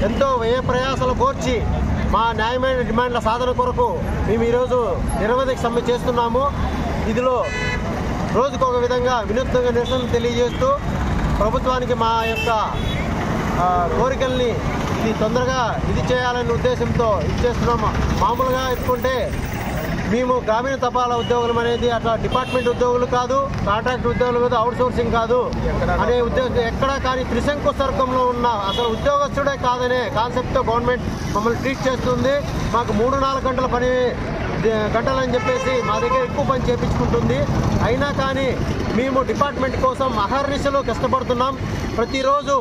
Speaker 19: ఎంతో వ్యయ ప్రయాసాలు కోర్చి మా న్యాయమైన డిమాండ్ల సాధన కొరకు మేము ఈరోజు నిరవధిక సమ్మె చేస్తున్నాము. ఇందులో రోజుకొక విధంగా వినూత్నంగా నిరసన తెలియజేస్తూ ప్రభుత్వానికి మా యొక్క కోరికల్ని ఇది తొందరగా ఇది చేయాలనే ఉద్దేశంతో ఇది చేస్తున్నాము. మామూలుగా ఎత్తుకుంటే మేము గ్రామీణ తపాలా ఉద్యోగులం అనేది అట్లా డిపార్ట్మెంట్ ఉద్యోగులు కాదు, కాంట్రాక్ట్ ఉద్యోగులు కాదు, అవుట్ సోర్సింగ్ కాదు అనే ఉద్యోగం ఎక్కడా కానీ త్రిశంకు స్వర్గంలో ఉన్న అసలు ఉద్యోగస్తుడే కాదనే కాన్సెప్ట్తో గవర్నమెంట్ మమ్మల్ని ట్రీట్ చేస్తుంది. మాకు 3-4 గంటల పని గంటలని చెప్పేసి మా దగ్గర ఎక్కువ పని చేయించుకుంటుంది. అయినా కానీ మేము డిపార్ట్మెంట్ కోసం అహర్నిశలు కష్టపడుతున్నాం. ప్రతిరోజు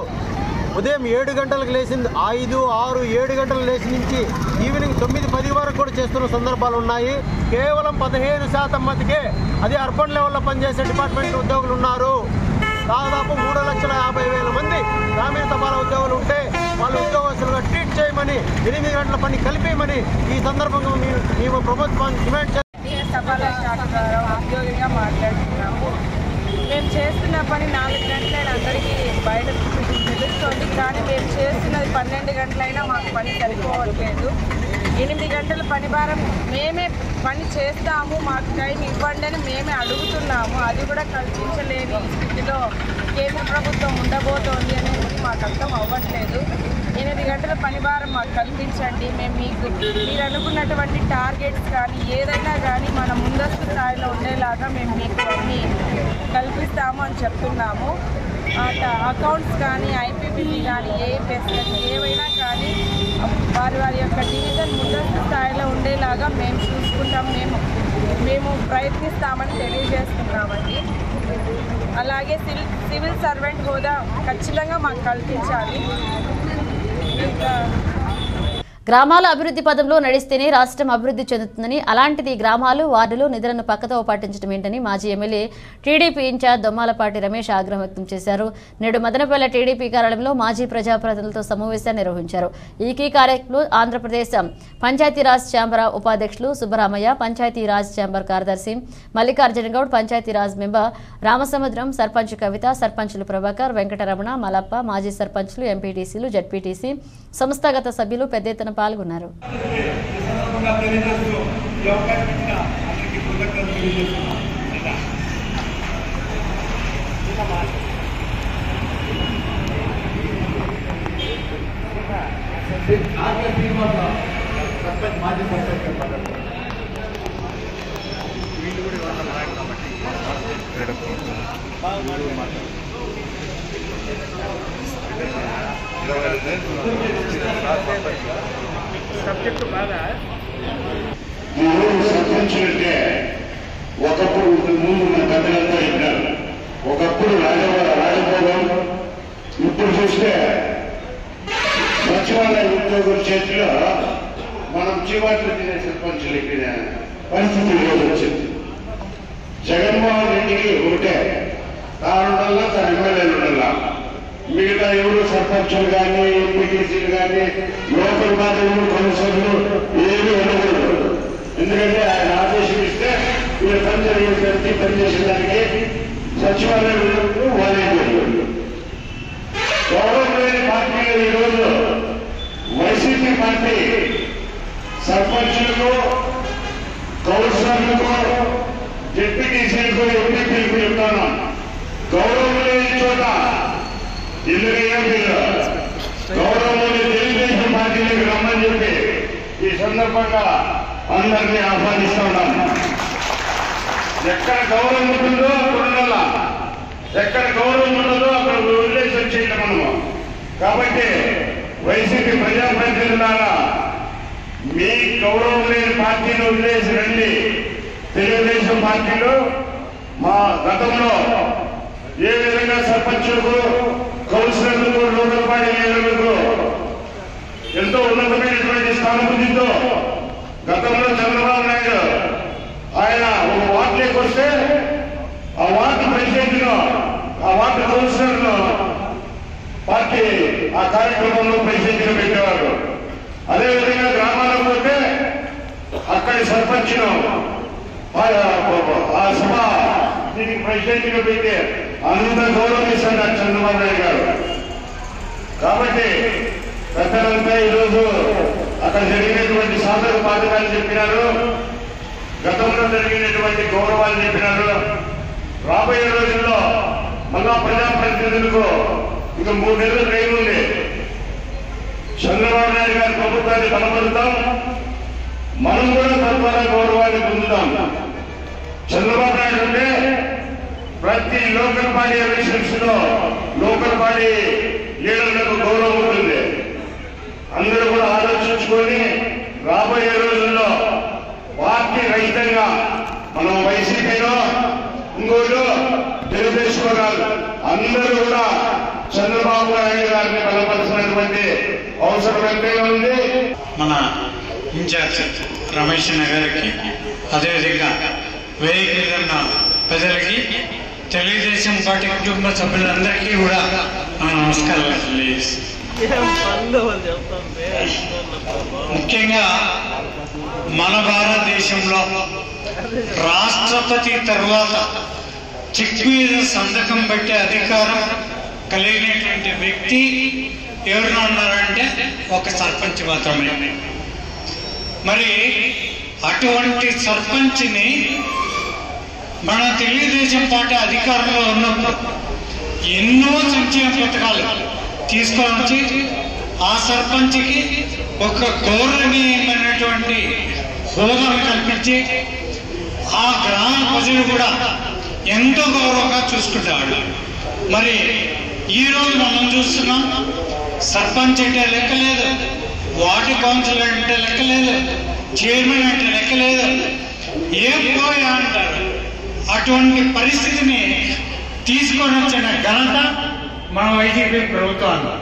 Speaker 19: ఉదయం 7 గంటలకు లేచింది 5, 6, 7 గంటలు లేచి నుంచి ఈవినింగ్ 9, 10 వరకు కూడా చేస్తున్న సందర్భాలు ఉన్నాయి. కేవలం 15% మందికే, అది అర్బన్ లెవెల్లో పనిచేసే డిపార్ట్మెంట్ ఉద్యోగులు ఉన్నారు. దాదాపు 3,50,000 మంది గ్రామీణ తపాలా ఉద్యోగులు ఉంటే వాళ్ళు ఉద్యోగస్తులుగా ట్రీట్ చేయమని, 8 గంటల పని కలిపేయమని ఈ సందర్భంగా మేము ప్రభుత్వాన్ని డిమాండ్ చేస్తాం.
Speaker 20: తపాలా శాఖ ద్వారా ఉద్యోగిగా మాట్లాడుతున్నాము. మేము చేస్తున్న పని 4 గంటలైనా అందరికీ బయట తెలుస్తుంది, కానీ మేము చేస్తున్నది 12 గంటలైనా మాకు పని సరిపోవట్లేదు. 8 గంటల పని భారం మేమే పని చేస్తాము, మాకు టైం ఇవ్వండి అని మేమే అడుగుతున్నాము. అది కూడా కల్పించలేని స్థితిలో కేంద్ర ప్రభుత్వం ఉండబోతోంది అనేది మాకు అర్థం అవ్వట్లేదు. 8 గంటల పని భారం మాకు కల్పించండి. మేము మీరు అనుకున్నటువంటి టార్గెట్స్ కానీ ఏదైనా కానీ మన ముందస్తు స్థాయిలో ఉండేలాగా మేము మీకు అన్ని కల్పిస్తాము అని చెప్తున్నాము. అకౌంట్స్ కానీ, ఐపీపీటీ కానీ, ఏఎఫ్ఎస్ కానీ ఏవైనా కానీ వారి యొక్క డివిజన్ ముందస్తు స్థాయిలో ఉండేలాగా మేము చూసుకుంటాం, మేము ప్రయత్నిస్తామని తెలియజేస్తున్నామండి. అలాగే సివిల్ సర్వెంట్ హోదా ఖచ్చితంగా మాకు కల్పించాలి. ఇంకా
Speaker 1: గ్రామాల అభివృద్ధి పదంలో నడిస్తేనే రాష్ట్రం అభివృద్ధి చెందుతుందని, అలాంటిది గ్రామాలు, వార్డులు నిధులను పక్కతో పట్టించడం ఏంటని మాజీ ఎమ్మెల్యే టీడీపీ ఇన్ఛార్జ్ దొమ్మాలపాటి రమేష్ ఆగ్రహం వ్యక్తం చేశారు. నేడు మదనపల్లె టీడీపీ కార్యాలయంలో మాజీ ప్రజాప్రతినిధులతో సమావేశాన్ని నిర్వహించారు. ఈ కార్యక్రమంలో ఆంధ్రప్రదేశ్ పంచాయతీరాజ్ ఛాంబర్ ఉపాధ్యక్షులు సుబ్బరామయ్య, పంచాయతీరాజ్ ఛాంబర్ కార్యదర్శి మల్లికార్జున గౌడ్, పంచాయతీరాజ్ మెంబర్ రామసముద్రం, సర్పంచ్ కవిత, సర్పంచులు ప్రభాకర్, వెంకటరమణ, మలప్ప, మాజీ సర్పంచులు, ఎంపీటీసీలు, జడ్పీటీసీ, సంస్థాగత సభ్యులు పెద్ద ఎత్తున పాల్గొన్నారు.
Speaker 21: ఆర్కే శ్రీనివాస సర్పంచ్ మాజీ సర్పంచ్ వీళ్ళు కూడా ఇవాళ నాయకులు కాబట్టి
Speaker 22: సబ్జెక్టు బాగా
Speaker 23: ఈ ఊరు సర్పంచులు అంటే ఒకప్పుడు ముందు మన పెద్దలంతా చెప్పారు. ఒకప్పుడు రాజభోగం, ఇప్పుడు చూస్తే సచివాలయ ఉద్యోగుల చేతిలో మనం చీవాట్లు తినే సర్పంచులు ఎక్కిన పరిస్థితి ఈరోజు వచ్చింది. జగన్మోహన్ రెడ్డికి ఒకటే తానుండల్లా తన ఎమ్మెల్యేలు ఉండాల, మిగతా ఎవరు సర్పంచులు కానీ ఎంపీటీసీలు కానీ లోకల్ బాధ్యులు కౌన్సిలర్లు ఏమీ ఉండకూడదు. ఎందుకంటే ఆయన ఆదేశం ఇస్తే వీళ్ళు పనిచేసేదానికి సచివాలయం వాలంటీర్లు గౌరవం లేని పార్టీలు ఈరోజు వైసీపీ పార్టీ సర్పంచులకు కౌన్సిలర్లకు డిప్యూటీసీలకు ఎంపీపీలకు చెప్తాను, గౌరవం లేని చోట ఎందుకయ్యా మీరు గౌరవం లేని తెలుగుదేశం పార్టీలకు రమ్మని చెప్పి ఈ సందర్భంగా అందరినీ ఆహ్వానిస్తా ఉన్నాను. ఎక్కడ గౌరవం ఉంటుందో అక్కడ ఉండాలా, ఎక్కడ గౌరవం ఉండదో అక్కడ వదిలేసి వచ్చేయండి మనము. కాబట్టి వైసీపీ ప్రజాప్రతినిధులారా, మీ గౌరవం లేని పార్టీని వదిలేసి రండి. తెలుగుదేశం పార్టీలో మా గతంలో ఏ విధంగా సర్పంచులకు కౌన్సిలర్లకు లోకల్ పార్టీ లీడర్లకు ఎంతో ఉన్నతమైనటువంటి స్థానం పొందిందో, గతంలో చంద్రబాబు నాయుడు ఆయన ఒక వార్డులోకి వస్తే ఆ వార్డు ప్రెసిడెంట్ను ఆ వార్డు కౌన్సిలర్ను పార్టీ ఆ కార్యక్రమంలో ప్రెసిడెంట్గా పెట్టేవారు. అదేవిధంగా గ్రామాలకు పోతే అక్కడి సర్పంచ్ను ఆ సభ దీనికి ప్రెసిడెంట్గా పెట్టి అంత గౌరవిస్తారు చంద్రబాబు నాయుడు గారు. కాబట్టి పెద్దలంతా ఈరోజు అక్కడ జరిగినటువంటి సాధక బాధకాలు చెప్పినారు, గతంలో జరిగినటువంటి గౌరవాలు చెప్పినారు. రాబోయే రోజుల్లో మళ్ళా ప్రజాప్రతినిధులకు ఇక 3 నెలల టైం ఉంది. చంద్రబాబు నాయుడు గారి ప్రభుత్వాన్ని బలపరుద్దాం, మనం కూడా తద్వారా గౌరవాన్ని పొందుతాం. చంద్రబాబు నాయుడు అంటే ప్రతి లోకల్ బాడీ ఎలక్షన్స్ లో లోకల్ బాడీ లీడర్లకు గౌరవం ఉంటుంది. అందరూ కూడా ఆలోచించుకొని రాబోయే రోజుల్లో పార్టీ రహితంగా మనం వైసీపీలో ఇంకోటి తెలుగుదేశంలో కాదు, అందరూ కూడా చంద్రబాబు నాయుడు గారిని బలపరిచినటువంటి అవసరం ఎంతైనా ఉంది.
Speaker 24: మన ఇన్ఛార్జ్ రమేష్ గారికి, అదేవిధంగా వేదిక ఉన్న ప్రజలకి, తెలుగుదేశం పార్టీ కుటుంబ సభ్యులందరికీ కూడా నమస్కారాలు తెలియజేస్తాను. ముఖ్యంగా మన భారతదేశంలో రాష్ట్రపతి తర్వాత చెక్ మీద సంతకం పెట్టే అధికారం కలిగినటువంటి వ్యక్తి ఎవరు ఉన్నారంటే ఒక సర్పంచ్ మాత్రమే. మరి అటువంటి సర్పంచ్ని మన తెలుగుదేశం పార్టీ అధికారంలో ఉన్నప్పుడు ఎన్నో సంక్షేమ పథకాలు తీసుకొని వచ్చి ఆ సర్పంచ్కి ఒక గౌరవనీయమైనటువంటి హోదాను కల్పించి ఆ గ్రామ ప్రజలు కూడా ఎంతో గౌరవంగా చూసుకుంటాడు. మరి ఈరోజు మనం చూస్తున్నాం, సర్పంచ్ అంటే లెక్కలేదు, వార్డు కౌన్సిలర్ అంటే లెక్కలేదు, చైర్మన్ అంటే లెక్కలేదు, ఏం పోయా అంటారు. అటువంటి పరిస్థితిని తీసుకొని వచ్చిన ఘనత మన వైసీపీ ప్రభుత్వాన్ని.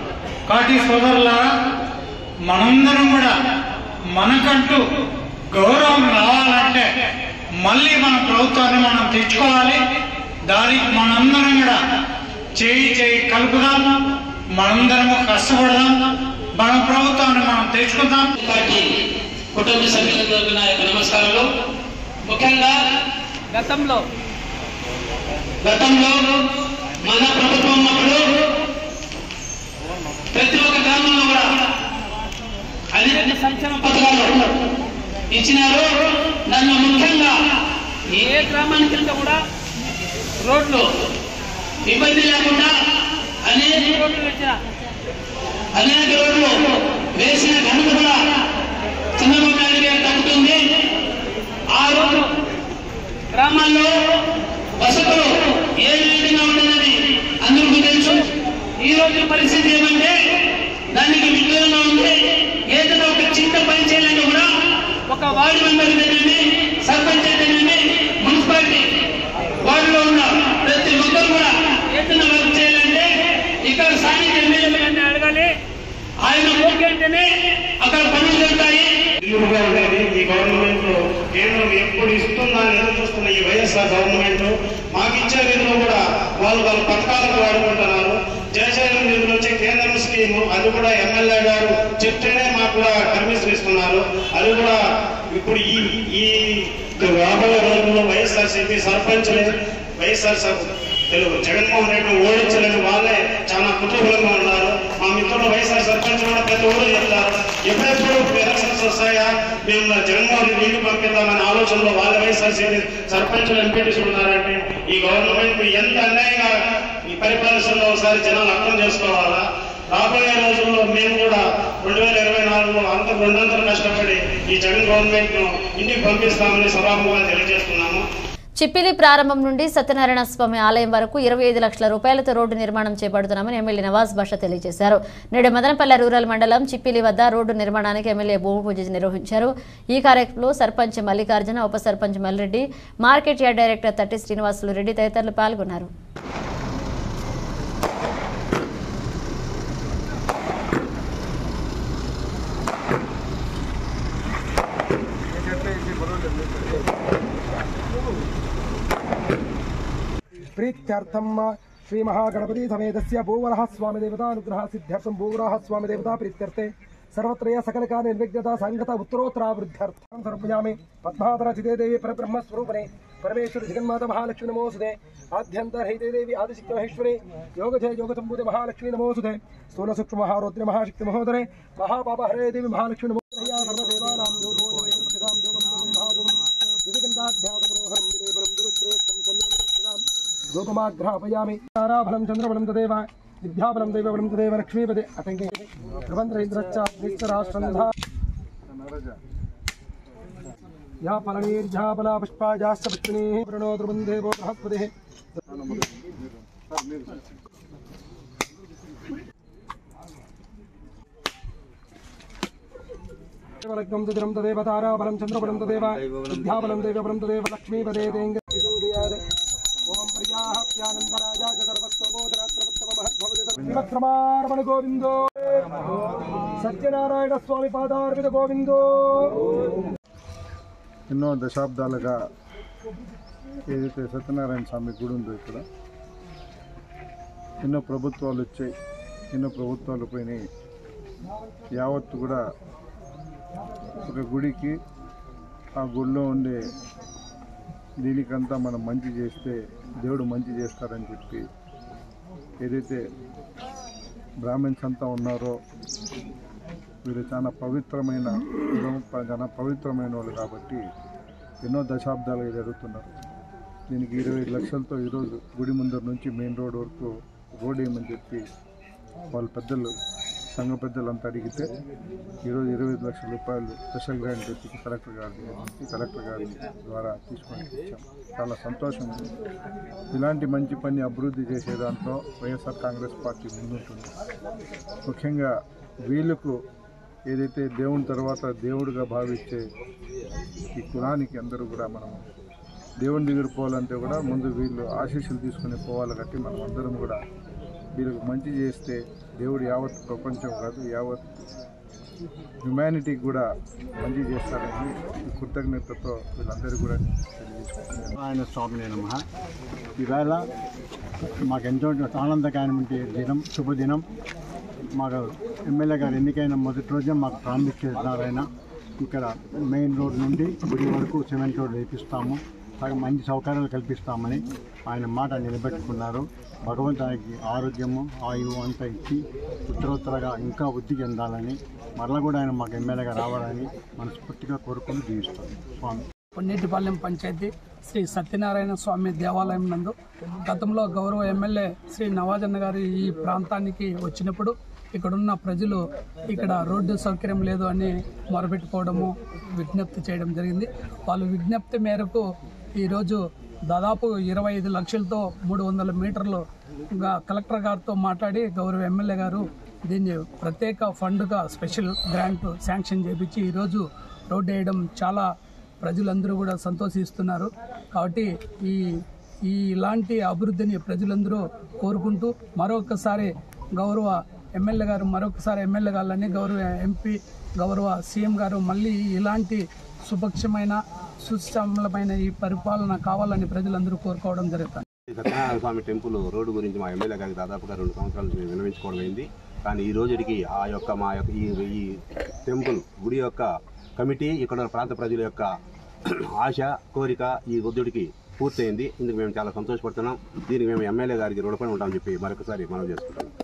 Speaker 24: కాబట్టి సోదరులారా, మనందరం కూడా మనకంటూ గౌరవం రావాలంటే మళ్ళీ మన ప్రభుత్వాన్ని మనం తెచ్చుకోవాలి. దానికి మనందరం కూడా చేయి కలుపుదాం, మనందరము కష్టపడదాం, మన ప్రభుత్వాన్ని మనం తెచ్చుకుందాం.
Speaker 25: పార్టీ కుటుంబ సభ్యులందరికీ నా యొక్క నమస్కారాలు. ముఖ్యంగా
Speaker 15: గతంలో
Speaker 25: మన ప్రభుత్వం ఉన్నప్పుడు ప్రతి ఒక్క గ్రామంలో కూడా అనేక సంక్షేమ పథకాలు ఇచ్చినారు. నన్ను ముఖ్యంగా ఏ గ్రామానికి వెళ్తే కూడా రోడ్లు ఇబ్బంది లేకుండా అనేక రోడ్లు వేసిన ఘనత కూడా చంద్రబాబు నాయుడు గారు దక్కుతుంది. ఆ రోజు గ్రామాల్లో వసతులు ఏ విధంగా ఉండేదని అందరికీ తెలుసు. ఈ రోజు పరిస్థితి ఏమంటే దానికి విలువగా ఉంది. ఏదైనా ఒక చిన్న పని చేయాలంటే కూడా ఒక వార్డు మెంబర్ అయితేనేమి, సర్పంచ్ అయితేనేమి, మున్సిపాలిటీ వార్డులో ఉన్న ప్రతి ఒక్కరు కూడా ఏదైనా వర్క్ చేయాలంటే ఇక్కడ స్థానిక ఎమ్మెల్యేలు అడగాలి. ఆయన ఓకే అంటేనే అక్కడ పనులు జరుగుతాయి.
Speaker 23: ఈ గవర్నమెంట్ కేంద్రం ఎప్పుడు ఇస్తుందని ఎదురు చూస్తున్న ఈ వైఎస్ఆర్ గవర్నమెంట్ మాకు ఇచ్చే నిధులు కూడా వాళ్ళ పథకాలకు వాడుకుంటున్నారు. జయశైలం నిధులు వచ్చే కేంద్రం స్కీము అది కూడా ఎమ్మెల్యే గారు చెప్తేనే మాకు కూడా పర్మిషన్ ఇస్తున్నారు. అది కూడా ఇప్పుడు ఈ రాబోయే రోజుల్లో వైఎస్ఆర్సీపీ సర్పంచ్లే జగన్మోహన్ రెడ్డిని ఓడించలేని వాళ్ళే చాలా కుతూహలంగా ఉన్నారు. మా మిత్రులు వైఎస్ఆర్ సర్పంచ్ కూడా ప్రతి ఊరు చెప్తారు, ఎప్పుడెప్పుడు ఎలక్షన్స్ వస్తాయా మేము జగన్మోహన్ రెడ్డి ఇంటికి పంపిద్దామనే ఆలోచనలో వాళ్ళ వైఎస్ఆర్సీపీ సర్పంచ్లు ఎంపీటీసీలు ఉన్నారంటే ఈ గవర్నమెంట్ ఎంత అన్యాయంగా ఈ పరిపాలనలో ఒకసారి జనాలు అర్థం చేసుకోవాలా. రాబోయే రోజుల్లో మేము కూడా 2024లో అంత రెండంతలు కష్టపడి ఈ జగన్ గవర్నమెంట్ ను ఇంటికి పంపిస్తామని సభాముఖంగా తెలియజేస్తున్నాము.
Speaker 1: చిప్పిలి ప్రారంభం నుండి సత్యనారాయణ స్వామి ఆలయం వరకు 25 లక్షల రూపాయలతో రోడ్డు నిర్మాణం చేపడుతున్నామని ఎమ్మెల్యే నవాజ్ బాషా తెలియజేశారు. నేడు మదనపల్లె రూరల్ మండలం చిప్పిలి వద్ద రోడ్డు నిర్మాణానికి ఎమ్మెల్యే భూమి పూజ నిర్వహించారు. ఈ కార్యక్రమంలో సర్పంచ్ మల్లికార్జున, ఉప sarpanch Mallireddy, market yard director తట్టి శ్రీనివాసులు రెడ్డి తదితరులు పాల్గొన్నారు.
Speaker 2: प्रीत्यर्थम श्री महागणपति समेतस्य भूवरः स्वामी देवतानुग्रह सिद्ध्यर्थम भूवरः स्वामी देवता प्रीत्यर्थे सर्वत्र सकल कार्य निर्विघ्नता संगत उत्तरोत्तरावृद्ध्यर्थं समर्पयामि. पद्माधरचिते देवी परब्रह्म स्वरूपिणे परमेश्वर जगन्माता महालक्ष्मी नमोस्तुते. आद्यन्तरहिते देवी आदिशक्ति महेश्वरी योगजय योगसम्भूते महालक्ष्मी नमोस्तुते. स्थूलसूक्ष्म महारौद्र महाशक्ति महोदरे महापापहरे देवी महालक्ष्मी नमोस्तुते. सर्वदेवानां गोपमाग्रहपयामि. ताराफलं चन्द्रफलं तदेव विद्याफलं दैवफलं तदेव लक्ष्मीपदे अतङ्गे प्रबन्धरेन्द्रश्च या फलनीर्या फला पुष्पायाश्च पुष्पिनीः प्रणो द्रुवन्देवो बृहस्पतिः लग्नं तदिरं तदेव ताराफलं चन्द्रफलं तदेव विद्याफलं दैवफलं तदेव लक्ष्मीपदे तेङ्गे ओम प्रियाप्यानंदराजा सर्वस्वबोधरात्रवत्तमहद्भवति गोविंदो సత్యనారాయణ స్వామి పాదార్పిత గోవిందో.
Speaker 3: ఎన్నో దశాబ్దాలుగా ఏదైతే సత్యనారాయణ స్వామి గుడి ఉందో ఇక్కడ ఎన్నో ప్రభుత్వాలు వచ్చాయి, ఎన్నో ప్రభుత్వాలు పోయినాయి. యావత్తు కూడా ఒక గుడికి ఆ గుడిలో ఉండే దీనికంతా మనం మంచి చేస్తే దేవుడు మంచి చేస్తారని చెప్పి ఏదైతే బ్రాహ్మణ్స్ అంతా ఉన్నారో వీరు చాలా పవిత్రమైన వాళ్ళు కాబట్టి ఎన్నో దశాబ్దాలుగా జరుగుతున్నారు. దీనికి 25 లక్షలతో ఈరోజు గుడి ముందర నుంచి మెయిన్ రోడ్ వరకు రోడ్ వేయమని చెప్పి వాళ్ళ పెద్దలు సంఘ పెద్దలంతా అడిగితే ఈరోజు 25 లక్షల రూపాయలు స్పెషల్ గ్రాంట్ తెచ్చి కలెక్టర్ గారి ద్వారా తీసుకొని వచ్చాం. చాలా సంతోషం. ఇలాంటి మంచి పని అభివృద్ధి చేసే దాంట్లో వైఎస్ఆర్ కాంగ్రెస్ పార్టీ ముందుంటుంది. ముఖ్యంగా వీళ్ళకు ఏదైతే దేవుని తర్వాత దేవుడిగా భావించే ఈ కులానికి అందరూ కూడా మనం దేవుని దగ్గర పోవాలంటే కూడా ముందు వీళ్ళు ఆశీస్సులు తీసుకుని పోవాలి. కాబట్టి మనం అందరం కూడా వీళ్ళకు మంచి చేస్తే దేవుడు యావత్ ప్రపంచం కాదు యావత్ హ్యుమానిటీకి కూడా మంచి చేస్తారని కృతజ్ఞతతో వీళ్ళందరూ కూడా తెలియజేసుకుంటున్నారు.
Speaker 4: ఆయన స్వామి నమః. ఈవేళ మాకెంతో ఆనందకరమైన దినం, శుభదినం. మాకు ఎమ్మెల్యే గారు ఎన్నికైన మొదటి రోజే మాకు ప్రారంభించారు. ఆయన ఇక్కడ మెయిన్ రోడ్ నుండి గుడి వరకు సిమెంట్ రోడ్ వేపిస్తాము, మంచి సౌకర్యాలు కల్పిస్తామని ఆయన మాట నిలబెట్టుకున్నారు. భగవంతునికి ఆరోగ్యము ఆయువు అంతా ఇచ్చి ఉత్తరోత్తరగా ఇంకా వృద్ధి చెందాలని మరలా కూడా ఆయన మాకు ఎమ్మెల్యేగా రావాలని మనస్ఫూర్తిగా కోరుకుని జీవిస్తాను. స్వామి
Speaker 6: పొన్నేటిపాలెం పంచాయతీ శ్రీ సత్యనారాయణ స్వామి దేవాలయం నందు గతంలో గౌరవ ఎమ్మెల్యే శ్రీ నవాజన్న గారు ఈ ప్రాంతానికి వచ్చినప్పుడు ఇక్కడున్న ప్రజలు ఇక్కడ రోడ్డు సౌకర్యం లేదు అని మొరపెట్టుకోవడము, విజ్ఞప్తి చేయడం జరిగింది. వాళ్ళ విజ్ఞప్తి మేరకు ఈరోజు దాదాపు 25 లక్షలతో 300 మీటర్లు కలెక్టర్ గారితో మాట్లాడి గౌరవ ఎమ్మెల్యే గారు దీన్ని ప్రత్యేక ఫండ్గా స్పెషల్ గ్రాంట్ శాంక్షన్ చేయించి ఈరోజు రోడ్డు వేయడం చాలా ప్రజలందరూ కూడా సంతోషిస్తున్నారు. కాబట్టి ఇలాంటి అభివృద్ధిని ప్రజలందరూ కోరుకుంటూ మరొకసారి గౌరవ ఎమ్మెల్యే గారు ఎమ్మెల్యే గారిని గౌరవ ఎంపీ గౌరవ సీఎం గారు మళ్ళీ ఇలాంటి సుపక్షమైన సుశ్యామలమైన ఈ పరిపాలన కావాలని ప్రజలందరూ కోరుకోవడం జరుగుతుంది.
Speaker 5: సత్యనారాయణ స్వామి టెంపుల్ రోడ్డు గురించి మా ఎమ్మెల్యే గారికి దాదాపుగా 2 సంవత్సరాల నుంచి విన్నవించుకోవడం అయింది. కానీ ఈ రోజుకి ఈ టెంపుల్ గుడి యొక్క కమిటీ ఇక్కడ ప్రాంత ప్రజల యొక్క ఆశ కోరిక ఈ వృద్ధుడికి పూర్తయింది. ఇందుకు మేము చాలా సంతోషపడుతున్నాం. దీనికి మేము ఎమ్మెల్యే గారికి రుణపడి ఉంటామని చెప్పి మరొకసారి మనవి చేసుకుంటున్నాం.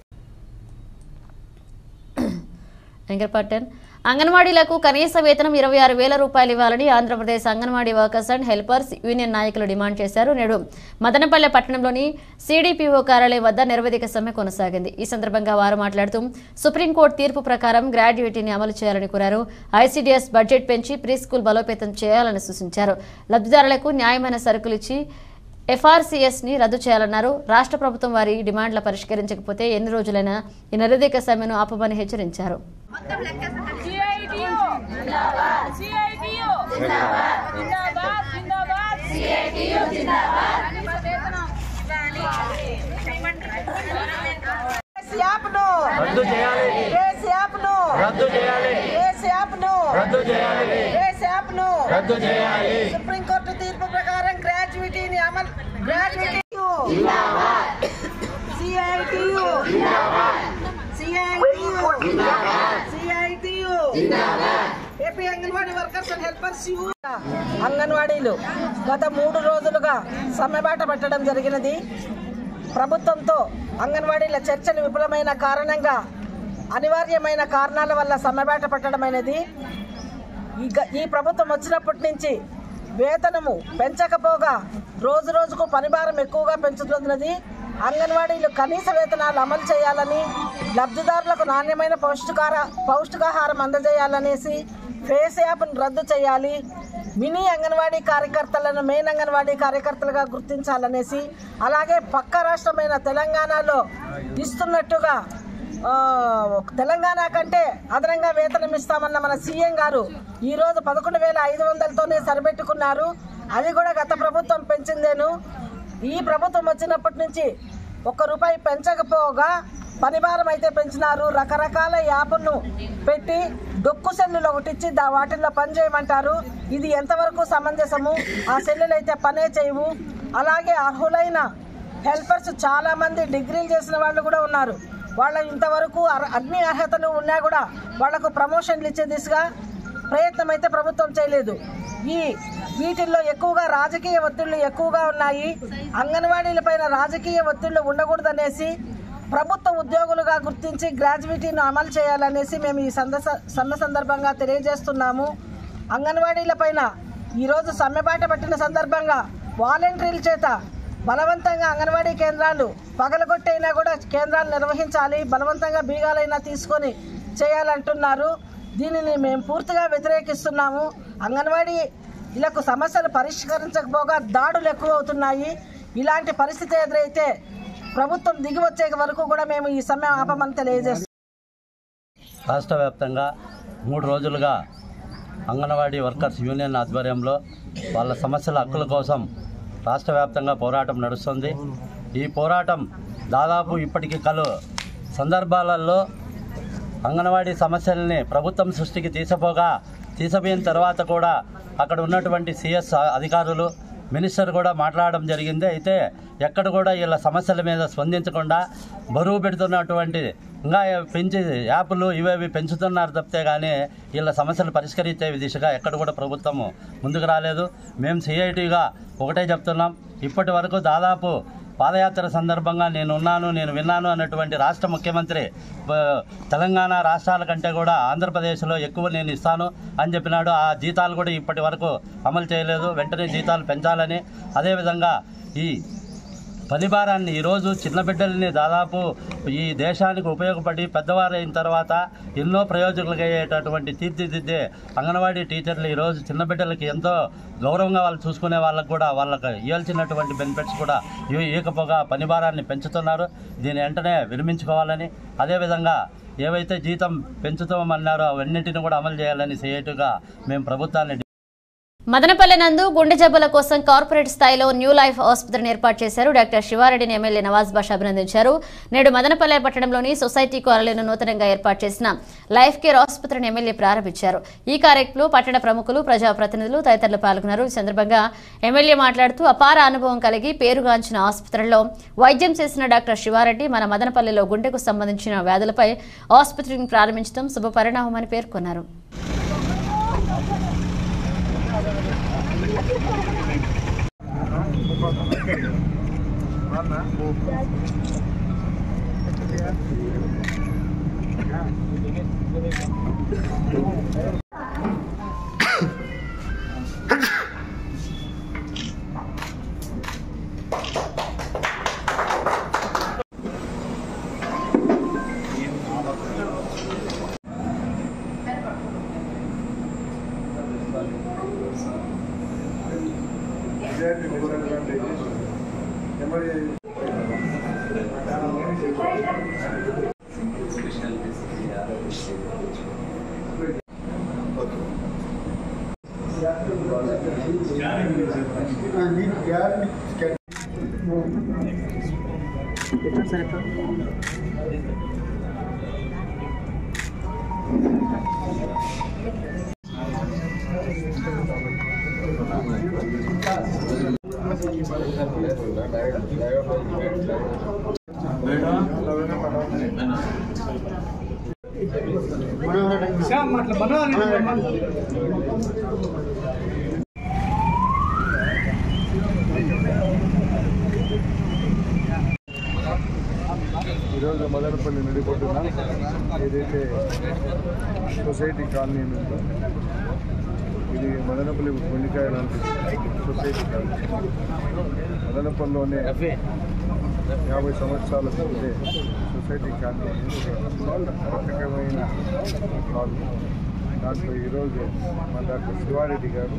Speaker 1: అంగన్వాడీలకు కనీస వేతనం 26,000 రూపాయలు ఇవ్వాలని Andhra Pradesh anganwadi workers and helpers union నాయకులు డిమాండ్ చేశారు. నేడు మదనపల్లె పట్టణంలోని సిడిపిఓ కార్యాలయం వద్ద నిరవధిక సమ్మె కొనసాగింది. ఈ సందర్భంగా వారు మాట్లాడుతూ సుప్రీంకోర్టు తీర్పు ప్రకారం గ్రాడ్యుయేటీని అమలు చేయాలని కోరారు. ఐసీడీఎస్ బడ్జెట్ పెంచి ప్రీ స్కూల్ బలోపేతం చేయాలని సూచించారు. లబ్ధిదారులకు న్యాయమైన సరుకులు ఇచ్చి ఎఫ్ఆర్సీఎస్ని రద్దు చేయాలన్నారు. రాష్ట్ర ప్రభుత్వం వారి డిమాండ్ల పరిష్కరించకపోతే ఎన్ని రోజులైనా ఈ నిరవధిక సమ్మెను ఆపమని హెచ్చరించారు.
Speaker 16: సుప్రీంకోర్టు తీర్పు ప్రకారం గ్రాడ్యుయేటీని అమలు AP anganwadi workers and helpers అంగన్వాడీలు గత 3 రోజులుగా సమ్మెబాట పట్టడం జరిగినది. ప్రభుత్వంతో అంగన్వాడీల చర్చలు విఫలమైన కారణంగా అనివార్యమైన కారణాల వల్ల సమ్మెబాట పట్టడమైనది. ఈ ప్రభుత్వం వచ్చినప్పటి నుంచి వేతనము పెంచకపోగా రోజు రోజుకు పనిభారం ఎక్కువగా పెంచుతున్నది. అంగన్వాడీలు కనీస వేతనాలు అమలు చేయాలని, లబ్ధిదారులకు నాణ్యమైన పౌష్టికాహారం అందజేయాలనేసి ఫేస్ యాప్ను రద్దు చేయాలి, మినీ అంగన్వాడీ కార్యకర్తలను మెయిన్ అంగన్వాడీ కార్యకర్తలుగా గుర్తించాలనేసి, అలాగే పక్క రాష్ట్రమైన తెలంగాణలో ఇస్తున్నట్టుగా తెలంగాణ కంటే అదనంగా వేతనం ఇస్తామన్న మన సీఎం గారు ఈరోజు 11,500తోనే సరిపెట్టుకున్నారు. అది కూడా గత ప్రభుత్వం పెంచిందేను. ఈ ప్రభుత్వం వచ్చినప్పటి నుంచి ₹1 పెంచకపోగా పనిభారం అయితే పెంచినారు. రకరకాల యాప్ను పెట్టి డొక్కు సెల్లులు ఒకటి ఇచ్చి వాటిల్లో పని చేయమంటారు. ఇది ఎంతవరకు సమంజసము? ఆ సెల్లులు అయితే పనే చేయవు. అలాగే అర్హులైన హెల్పర్స్ చాలా మంది డిగ్రీలు చేసిన వాళ్ళు కూడా ఉన్నారు. వాళ్ళ ఇంతవరకు అన్ని అర్హతలు ఉన్నా కూడా వాళ్లకు ప్రమోషన్లు ఇచ్చే దిశగా ప్రయత్నం అయితే ప్రభుత్వం చేయలేదు. వీటిల్లో ఎక్కువగా రాజకీయ ఒత్తిళ్లు ఎక్కువగా ఉన్నాయి. అంగన్వాడీలపైన రాజకీయ ఒత్తిళ్లు ఉండకూడదనేసి ప్రభుత్వ ఉద్యోగులుగా గుర్తించి గ్రాడ్యుయేటీని అమలు చేయాలనేసి మేము ఈ సమ్మె సందర్భంగా తెలియజేస్తున్నాము. అంగన్వాడీలపైన ఈరోజు సమ్మెబాట పట్టిన సందర్భంగా వాలంటీర్ల చేత బలవంతంగా అంగన్వాడీ కేంద్రాలు పగలగొట్టైనా కూడా కేంద్రాలు నిర్వహించాలి, బలవంతంగా బీగాలైనా తీసుకొని చేయాలంటున్నారు. దీనిని మేము పూర్తిగా వ్యతిరేకిస్తున్నాము. అంగన్వాడీలకు సమస్యలు పరిష్కరించకపోగా దాడులు ఎక్కువ అవుతున్నాయి. ఇలాంటి పరిస్థితి ఎదురైతే ప్రభుత్వం దిగి వచ్చే వరకు కూడా మేము ఈ సమ్మె ఆపమని తెలియజేస్తున్నాం.
Speaker 7: రాష్ట్ర వ్యాప్తంగా 3 రోజులుగా అంగన్వాడీ వర్కర్స్ యూనియన్ ఆధ్వర్యంలో వాళ్ళ సమస్యల హక్కుల కోసం రాష్ట్ర వ్యాప్తంగా పోరాటం నడుస్తుంది. ఈ పోరాటం దాదాపు ఇప్పటికీ సందర్భాలలో అంగన్వాడీ సమస్యల్ని ప్రభుత్వం సృష్టికి తీసిపోయిన తర్వాత కూడా అక్కడ ఉన్నటువంటి సిఎస్ అధికారులు మినిస్టర్ కూడా మాట్లాడడం జరిగింది. అయితే ఎక్కడ కూడా వీళ్ళ సమస్యల మీద స్పందించకుండా బరువు పెడుతున్నటువంటి ఇంకా పెంచి యాప్లు ఇవేవి పెంచుతున్నారు తప్పితే కానీ వీళ్ళ సమస్యలు పరిష్కరించే దిశగా ఎక్కడ కూడా ప్రభుత్వము ముందుకు రాలేదు. మేము సిఐటిగా ఒకటే చెప్తున్నాం, ఇప్పటి వరకు దాదాపు పాదయాత్ర సందర్భంగా నేను విన్నాను అన్నటువంటి రాష్ట్ర ముఖ్యమంత్రి తెలంగాణ రాష్ట్రాల కంటే కూడా ఆంధ్రప్రదేశ్లో ఎక్కువ నేను ఇస్తాను అని చెప్పినాడు. ఆ జీతాలు కూడా ఇప్పటి వరకు అమలు చేయలేదు. వెంటనే జీతాలు పెంచాలని, అదేవిధంగా ఈ పని భారాన్ని ఈరోజు చిన్న బిడ్డల్ని దాదాపు ఈ దేశానికి ఉపయోగపడి పెద్దవారైన తర్వాత ఎన్నో ప్రయోజనాలకు అయ్యేటటువంటి తీర్చిదిద్దే అంగన్వాడీ టీచర్లు ఈరోజు చిన్న బిడ్డలకి ఎంతో గౌరవంగా వాళ్ళు చూసుకునే వాళ్ళకు కూడా వాళ్ళకి ఇవ్వాల్సినటువంటి బెనిఫిట్స్ కూడా ఇవ్వకపోగా పని భారాన్ని పెంచుతున్నారు. దీని వెంటనే విరమించుకోవాలని, అదేవిధంగా ఏవైతే జీతం పెంచుతామన్నారో అవన్నింటిని కూడా అమలు చేయాలని సిఐటిగా మేము ప్రభుత్వాన్ని.
Speaker 1: మదనపల్లె నందు గుండె జబ్బుల కోసం కార్పొరేట్ స్థాయిలో న్యూ లైఫ్ ఆసుపత్రిని ఏర్పాటు చేశారు. డాక్టర్ శివారెడ్డిని ఎమ్మెల్యే నవాజ్ బాషా అభినందించారు. నేడు మదనపల్లె పట్టణంలోని సొసైటీ కాలనీలో నూతనంగా ఏర్పాటు చేసిన లైఫ్ కేర్ ఆసుపత్రిని ఎమ్మెల్యే ప్రారంభించారు. ఈ కార్యక్రమంలో పట్టణ ప్రముఖులు, ప్రజాప్రతినిధులు తదితరులు పాల్గొన్నారు. ఈ సందర్భంగా ఎమ్మెల్యే మాట్లాడుతూ అపార అనుభవం కలిగి పేరుగాంచిన ఆసుపత్రిలో వైద్యం చేసిన డాక్టర్ శివారెడ్డి మన మదనపల్లెలో గుండెకు సంబంధించిన వ్యాధులపై ఆసుపత్రిని ప్రారంభించడం శుభపరిణామమని పేర్కొన్నారు.
Speaker 3: ఈరోజు మదనపల్లి నడిపొడ్డున ఏదైతే సొసైటీ కాలనీ ఉందో ఇది మదనపల్లి గుండికాయ లాంటి సొసైటీ కాలనీ. మదనపల్లిలోనే 50 సంవత్సరాల ముందే సొసైటీ కాలనీ రకమైన కాలనీ. దాంట్లో ఈరోజు మా డాక్టర్ శివారెడ్డి గారు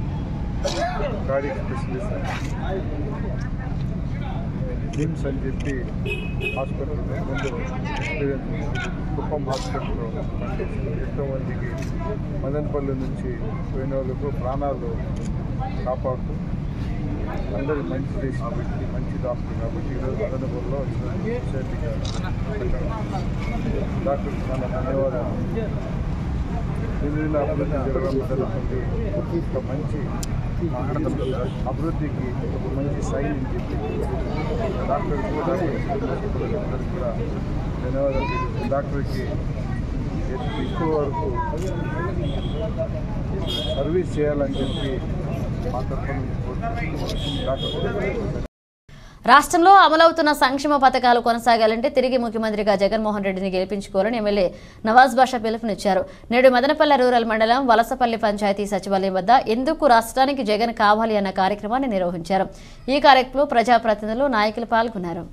Speaker 3: కార్డియాక్ స్పెషలిస్ట్ నిమ్స్ అని చెప్పి హాస్పిటల్ ముందు ఎక్స్పీరియన్స్ కుప్పం హాస్పిటల్లో ఎంతోమందికి మదనపల్లి నుంచి పోయిన వాళ్ళకు ప్రాణాలు కాపాడుతూ అందరూ మంచి చేసిన వ్యక్తి, మంచి డాక్టర్ కాబట్టి ఈరోజు మదనపల్లిలో సొసైటీగా డాక్టర్ చాలా ధన్యవాదాలు. ఢిల్లీలో అభివృద్ధి జరగడం జరుగుతుంది. ఒక మంచి అభివృద్ధికి ఒక మంచి సైన్ అని చెప్పి డాక్టర్కి కూడా ధన్యవాదాలు. డాక్టర్కి ఎక్కువ వరకు సర్వీస్ చేయాలని చెప్పి మా తరఫున డాక్టర్.
Speaker 1: రాష్ట్రంలో అమలవుతున్న సంక్షేమ పథకాలు కొనసాగాలంటే తిరిగి ముఖ్యమంత్రిగా జగన్మోహన్ రెడ్డిని గెలిపించుకోవాలని ఎమ్మెల్యే నవాజ్ బాషా పిలుపునిచ్చారు. నేడు మదనపల్లె రూరల్ మండలం వలసపల్లి పంచాయతీ సచివాలయం వద్ద ఎందుకు రాష్ట్రానికి జగన్ కావాలి అన్న కార్యక్రమాన్ని నిర్వహించారు. ఈ కార్యక్రమంలో ప్రజాప్రతినిధులు, నాయకులు పాల్గొన్నారు.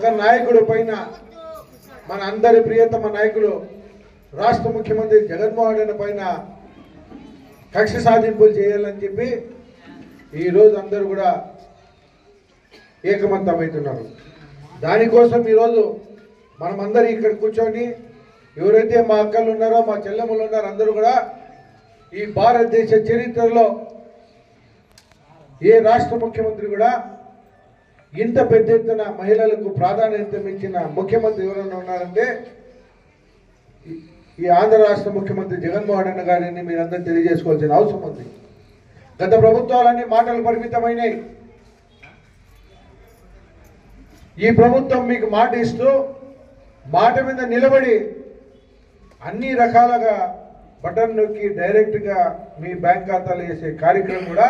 Speaker 3: ఒక నాయకుడు పైన మన అందరి ప్రియతమ నాయకుడు రాష్ట్ర ముఖ్యమంత్రి జగన్మోహన్ రెడ్డి పైన కక్ష సాధింపులు చేయాలని చెప్పి ఈరోజు అందరూ కూడా ఏకమంతమవుతున్నారు. దానికోసం ఈరోజు మనమందరం ఇక్కడ కూర్చొని ఎవరైతే మా అక్కలు ఉన్నారో మా చెల్లెమ్మలు ఉన్నారో అందరూ కూడా ఈ భారతదేశ చరిత్రలో ఏ రాష్ట్ర ముఖ్యమంత్రి కూడా ఇంత పెద్ద ఎత్తున మహిళలకు ప్రాధాన్యత ఇచ్చిన ముఖ్యమంత్రి ఎవరైనా ఉన్నారంటే ఈ ఆంధ్ర రాష్ట్ర ముఖ్యమంత్రి జగన్మోహన్ రెడ్డి గారిని మీరందరూ తెలియజేసుకోవాల్సిన అవసరం ఉంది. గత ప్రభుత్వాలన్నీ మాటలు పరిమితమైనవి. ఈ ప్రభుత్వం మీకు మాట ఇస్తూ మాట మీద నిలబడి అన్ని రకాలుగా బటన్ నొక్కి డైరెక్ట్గా మీ బ్యాంక్ ఖాతాలు వేసే కార్యక్రమం కూడా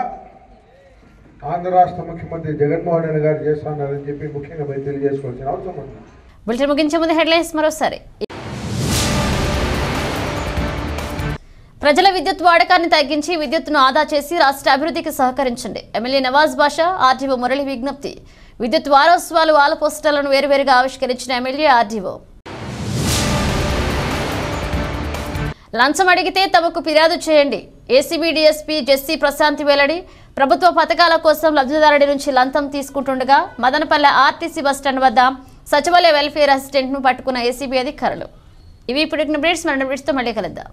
Speaker 3: ఆంధ్ర రాష్ట్ర ముఖ్యమంత్రి జగన్మోహన్ రెడ్డి గారు చేస్తున్నారని చెప్పి ముఖ్యంగా మీరు తెలియజేసుకోవాల్సిన అవసరం ఉంది.
Speaker 1: బులెటిన్ ముగించే ముందు హెడ్లైన్స్ మరోసారి. ప్రజల విద్యుత్ వాడకాన్ని తగ్గించి విద్యుత్తును ఆదా చేసి రాష్ట్ర అభివృద్ధికి సహకరించండి. ఎమ్మెల్యే నవాజ్ బాషా, ఆర్డీఓ మురళి విజ్ఞప్తి. విద్యుత్ వారోత్సవాలు వాల్ పోస్టర్లను వేరువేరుగా ఆవిష్కరించిన ఎమ్మెల్యే, ఆర్డీఓ. లంచం అడిగితే తమకు ఫిర్యాదు చేయండి. ఏసీబీ డీఎస్పీ జెస్సీ ప్రశాంతి వెల్లడి. ప్రభుత్వ పథకాల కోసం లబ్ధిదారుడి నుంచి లంచం తీసుకుంటుండగా మదనపల్లె ఆర్టీసీ బస్టాండ్ వద్ద సచివాలయ వెల్ఫేర్ అసిస్టెంట్ను పట్టుకున్న ఏసీబీ అధికారులు. ఇవి ఇప్పుడు బ్రేడ్స్ మళ్ళీ కలుద్దాం.